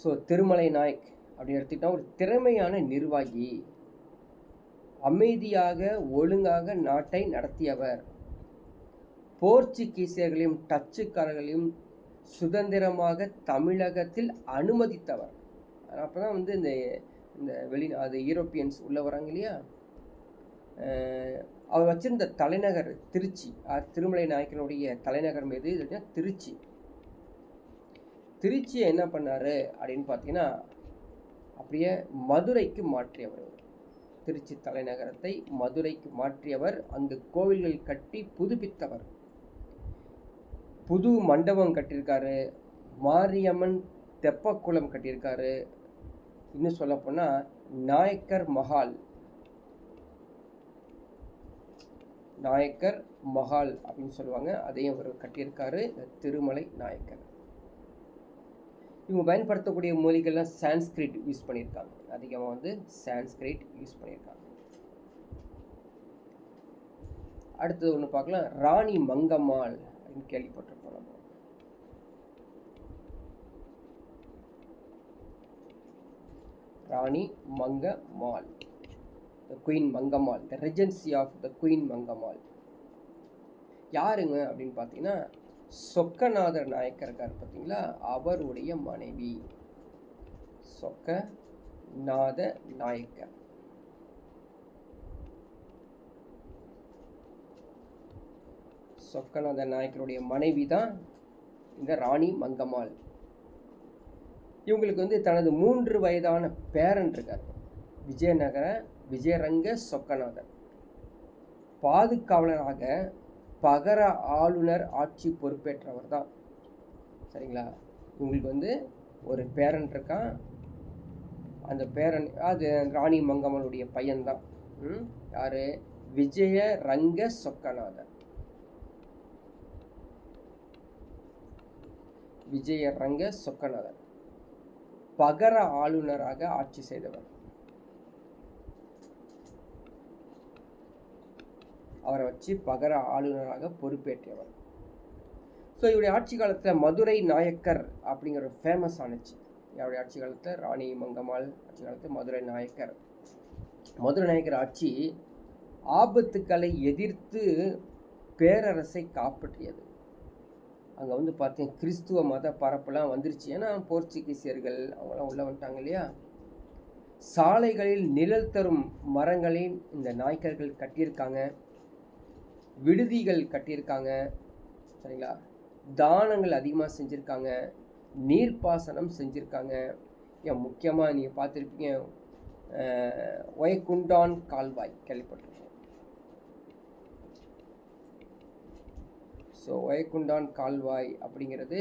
ஸோ திருமலை நாயக் அப்படின்னு எடுத்துக்கிட்டா ஒரு திறமையான நிர்வாகி, அமைதியாக ஒழுங்காக நாட்டை நடத்தியவர், போர்ச்சுகீசியர்களையும் டச்சுக்காரர்களையும் சுதந்திரமாக தமிழகத்தில் அனுமதித்தவர். அப்போ தான் வந்து இந்த அது யூரோப்பியன்ஸ் உள்ள வராங்க இல்லையா, அவர் வச்சிருந்த தலைநகர் திருச்சி. திருமலை நாயக்கனுடைய தலைநகர் மீது திருச்சி. திருச்சியை என்ன பண்ணாரு அப்படின்னு பார்த்தீங்கன்னா அப்படியே மதுரைக்கு மாற்றியவர். திருச்சி தலைநகரத்தை மதுரைக்கு மாற்றியவர். அங்கு கோவில்கள் கட்டி புதுப்பித்தவர். புது மண்டபம் கட்டியிருக்காரு, மாரியம்மன் தெப்பக்குளம் கட்டியிருக்காரு. இன்னும் சொல்ல போனால் நாயக்கர் மஹால், நாயக்கர் மஹால் அப்படின்னு சொல்லுவாங்க, அதையும் அவர் கட்டியிருக்காரு திருமலை நாயக்கர். இவங்க பயன்படுத்தக்கூடிய மொழிகள்லாம் சான்ஸ்கிரிட் யூஸ் பண்ணியிருக்காங்க. அதிகமாக வந்து சான்ஸ்கிரிட் யூஸ் பண்ணியிருக்காங்க. அடுத்தது ஒன்று பார்க்கலாம், ராணி மங்கம்மாள் அப்படின்னு கேள்விப்பட்டிருப்போம் நம்ம. ராணி Mangammal, the queen Mangammal, the regency of the queen Mangammal யாருங்க அப்படின்னு பார்த்தீங்கன்னா சொக்கநாதர் நாயக்கர் இருக்கார் பார்த்தீங்களா, அவருடைய மனைவி சொக்கநாத நாயக்கர். சொக்கநாத நாயக்கருடைய மனைவி தான் இந்த ராணி மங்கம்மாள். இவங்களுக்கு வந்து தனது 3 வயதான பேரன் இருக்கார், விஜயரங்க சொக்கநாதர். பாதுகாவலராக பகர ஆளுநர் ஆட்சி பொறுப்பேற்றவர் தான். சரிங்களா? உங்களுக்கு வந்து ஒரு பேரன் இருக்கான், அந்த பேரன் அது ராணி மங்கம்மாளுடைய பையன்தான். யாரு? விஜயரங்க சொக்கநாதர். விஜயரங்க சொக்கநாதர் பகர ஆளுநராக ஆட்சி செய்தவர். அவரை வச்சு பகர ஆளுநராக பொறுப்பேற்றவர். ஸோ இவருடைய ஆட்சி காலத்தில் மதுரை நாயக்கர் அப்படிங்கிற ஒரு ஃபேமஸ் ஆனிச்சு. அவருடைய ஆட்சி காலத்தில் ராணி மங்கம்மாள் ஆட்சி காலத்தில் மதுரை நாயக்கர் ஆட்சி ஆபத்துக்களை எதிர்த்து பேரரசை காப்பாற்றியது. அங்கே வந்து பார்த்தீங்கன்னா கிறிஸ்துவ மத பரப்பெல்லாம் வந்துருச்சு. ஏன்னா போர்ச்சுகீசியர்கள் அவங்களாம் உள்ளே வந்துட்டாங்க இல்லையா. சாலைகளில் நிழல் தரும் மரங்களில் இந்த நாய்க்கர்கள் கட்டியிருக்காங்க, விடுதிகள் கட்டியிருக்காங்க, சரிங்களா. தானங்கள் அதிகமாக செஞ்சுருக்காங்க, நீர்ப்பாசனம் செஞ்சுருக்காங்க. ஏன் முக்கியமாக நீங்கள் பார்த்துருப்பீங்க, ஒயக்குண்டான் கால்வாய் கேள்விப்பட்டிருக்கோம். ஸோ ஒயக்குண்டான் கால்வாய் அப்படிங்கிறது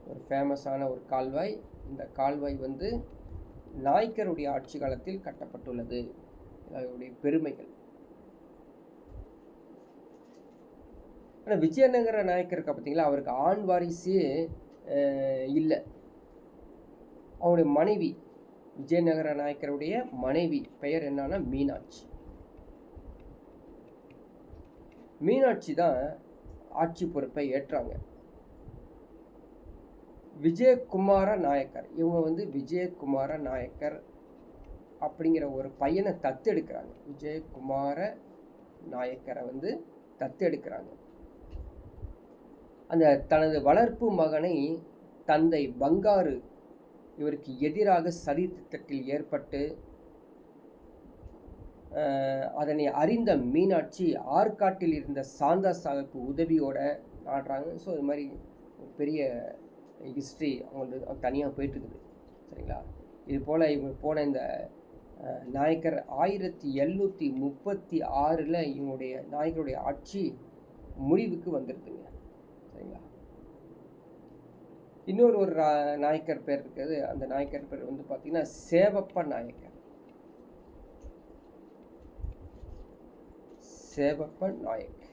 ஒரு ஃபேமஸான ஒரு கால்வாய். இந்த கால்வாய் வந்து நாய்க்கருடைய ஆட்சி காலத்தில் கட்டப்பட்டுள்ளது. அதனுடைய பெருமைகள். ஆனால் விஜயநகர நாயக்கர் இருக்கா பார்த்தீங்களா, அவருக்கு ஆண் வாரிசு இல்லை. அவருடைய மனைவி, விஜயநகர நாயக்கருடைய மனைவி பெயர் என்னன்னா மீனாட்சி. மீனாட்சி தான் ஆட்சி பொறுப்பை ஏற்றாங்க. விஜயகுமார நாயக்கர், இவங்க வந்து விஜயகுமார நாயக்கர் அப்படிங்கிற ஒரு பையனை தத்தெடுக்கிறாங்க. விஜயகுமார நாயக்கரை வந்து தத்தெடுக்கிறாங்க. அந்த தனது வளர்ப்பு மகனை தந்தை பங்காரு இவருக்கு எதிராக சதி திட்டத்தில் ஏற்பட்டு அதனை அறிந்த மீனாட்சி ஆற்காட்டில் இருந்த சாந்தா சாஹிப் உதவியோட ஆடுறாங்க. ஸோ இது மாதிரி ஒரு பெரிய ஹிஸ்ட்ரி அவங்களுக்கு தனியாக போயிட்டுருக்குது, சரிங்களா. இது போல் இவங்க போன இந்த நாயக்கர் 1736 இவங்களுடைய நாயக்கருடைய ஆட்சி முடிவுக்கு வந்துடுதுங்க, சரிங்களா. இன்னொரு நாயக்கர் பேர் இருக்குது. அந்த நாயக்கர் பேர் வந்து பார்த்தீங்கன்னா சேவப்ப நாயக்கர். சேவப்ப நாயக்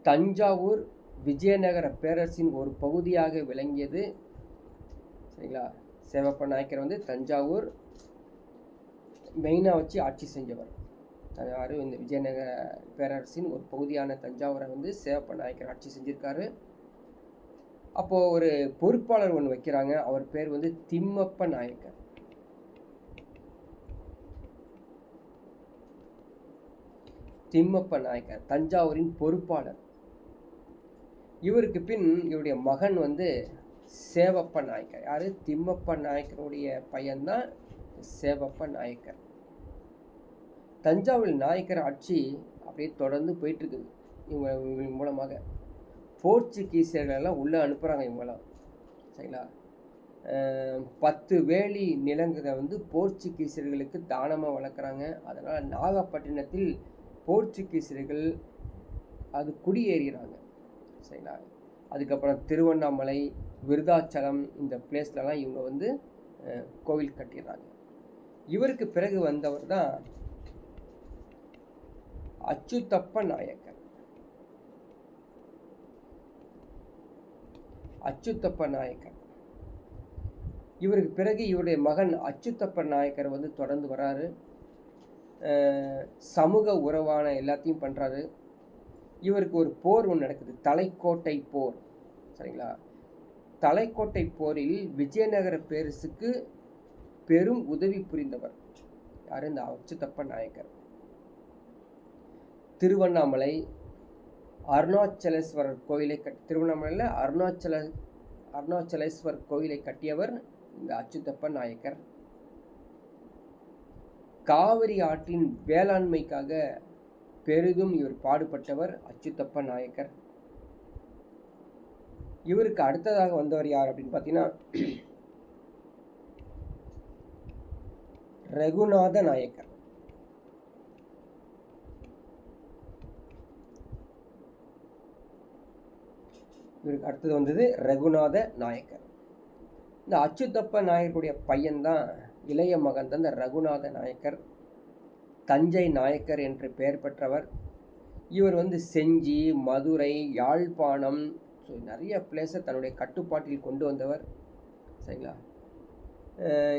தஞ்சாவூர் விஜயநகர பேரரசின் ஒரு பகுதியாக விளங்கியது, சரிங்களா. சேவப்ப நாயக்கர் வந்து தஞ்சாவூர் மெயினாக வச்சு ஆட்சி செஞ்சவர். யார்? இந்த விஜயநகர பேரரசின் ஒரு பகுதியான தஞ்சாவூரை வந்து சேவப்ப நாயக்கர் ஆட்சி செஞ்சுருக்காரு. அப்போது ஒரு பொறுப்பாளர் ஒன்று வைக்கிறாங்க. அவர் பேர் வந்து திம்மப்ப நாயக்கர். திம்மப்ப நாயக்கர் தஞ்சாவூரின் பொறுப்பாளர். இவருக்கு பின் இவருடைய மகன் வந்து சேவப்ப நாயக்கர். யார்? திம்மப்ப நாயக்கருடைய பையன்தான் சேவப்ப நாயக்கர். தஞ்சாவூர் நாயக்கர் ஆட்சி அப்படியே தொடர்ந்து போயிட்டுருக்குது. இவங்க மூலமாக போர்ச்சுகீசியர்களெல்லாம் உள்ளே அனுப்புகிறாங்க இவங்களாம், சரிங்களா. 10 வேலி நிலங்களை வந்து போர்ச்சுகீசியர்களுக்கு தானமாக வளர்க்குறாங்க. அதனால் நாகப்பட்டினத்தில் போர்ச்சுகீசியர்கள் அது குடியேறுகிறாங்க, சரிங்களா. அதுக்கப்புறம் திருவண்ணாமலை, விருதாச்சலம் இந்த பிளேஸ்லலாம் இவங்க வந்து கோவில் கட்டிடுறாங்க. இவருக்கு பிறகு வந்தவர் தான் அச்சுத்தப்ப நாயக்கர். அச்சுத்தப்ப நாயக்கர் இவருக்கு பிறகு இவருடைய மகன் அச்சுத்தப்ப நாயக்கர் வந்து தொடர்ந்து வராரு. சமூக உறவான எல்லாத்தையும் பண்ணுறாரு. இவருக்கு ஒரு போர் ஒன்று நடக்குது, தலைக்கோட்டை போர், சரிங்களா. தலைக்கோட்டை போரில் விஜயநகர பேரரசுக்கு பெரும் உதவி புரிந்தவர் யார்? இந்த அச்சுத்தப்ப நாயக்கர். திருவண்ணாமலை அருணாச்சலேஸ்வரர் கோயிலை திருவண்ணாமலையில் அருணாச்சலேஸ்வரர் கோயிலை கட்டியவர் இந்த அச்சுத்தப்ப நாயக்கர். காவிரி ஆற்றின் வேளாண்மைக்காக பெரிதும் இவர் பாடுபட்டவர் அச்சுத்தப்ப நாயக்கர். இவருக்கு அடுத்ததாக வந்தவர் யார் அப்படின்னு பார்த்தீங்கன்னா ரகுநாத நாயக்கர். இவருக்கு அடுத்தது வந்தது ரகுநாத நாயக்கர். இந்த அச்சுத்தப்ப நாயக்கருடைய பையன்தான், இளைய மகன் தான் இந்த ரகுநாத நாயக்கர். தஞ்சை நாயக்கர் என்று பெயர் பெற்றவர். இவர் வந்து செஞ்சி, மதுரை, யாழ்ப்பாணம், ஸோ நிறைய பிளேஸை தன்னுடைய கட்டுப்பாட்டில் கொண்டு வந்தவர், சரிங்களா.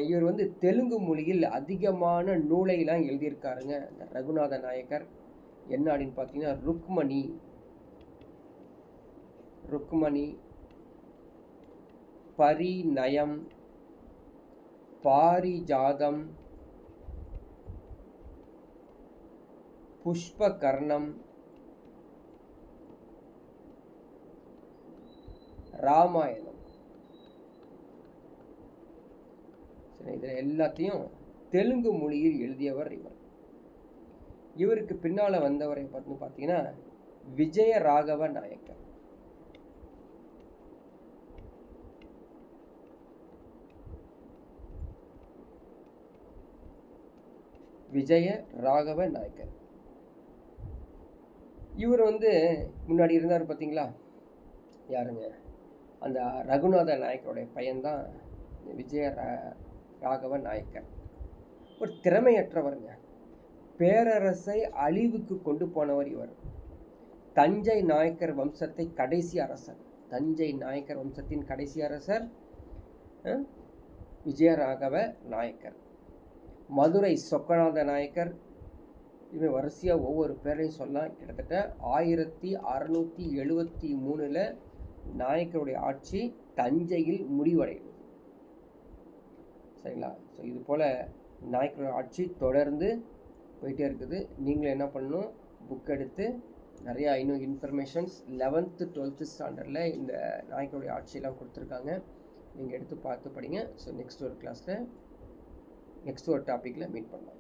இவர் வந்து தெலுங்கு மொழியில் அதிகமான நூலையெல்லாம் எழுதியிருக்காருங்க இந்த ரகுநாத நாயக்கர். என்ன அப்படின்னு பார்த்தீங்கன்னா ருக்மணி, பரிநயம், பாரிஜாதம், புஷ்பகர்ணம், ராமாயணம். சரி, இதில் எல்லாத்தையும் தெலுங்கு மொழியில் எழுதியவர் இவர். இவருக்கு பின்னால் வந்தவரை பார்த்தீங்கன்னா விஜய ராகவ நாயக்கர். விஜய ராகவ நாயக்கர். இவர் முன்னாடி இருந்தார் பார்த்தீங்களா, யாருங்க, அந்த ரகுநாத நாயக்கருடைய பையன்தான் விஜய ராகவ நாயக்கர். ஒரு திறமையற்றவருங்க, பேரரசை அழிவுக்கு கொண்டு போனவர் இவர். தஞ்சை நாயக்கர் வம்சத்தை கடைசி அரசர், தஞ்சை நாயக்கர் வம்சத்தின் கடைசி அரசர் விஜயராகவ நாயக்கர். மதுரை சொக்கநாத நாயக்கர். இவன் வரிசையாக ஒவ்வொரு பேரையும் சொல்லலாம். கிட்டத்தட்ட 1673 நாயக்கருடைய ஆட்சி தஞ்சையில் முடிவடைகிறது. சரிங்களா? ஸோ இது போல் நாயக்கருடைய ஆட்சி தொடர்ந்து போயிட்டே இருக்குது. நீங்களும் என்ன பண்ணணும், புக் எடுத்து நிறையா இன்னும் இன்ஃபர்மேஷன்ஸ் 11th 12th ஸ்டாண்டர்டில் இந்த நாயக்கருடைய ஆட்சியெல்லாம் கொடுத்துருக்காங்க. நீங்கள் எடுத்து பார்த்து படிங்க. ஸோ நெக்ஸ்ட் ஒரு கிளாஸில் நெக்ஸ்ட் ஒரு டாப்பிக்கில் மீட் பண்ணலாம்.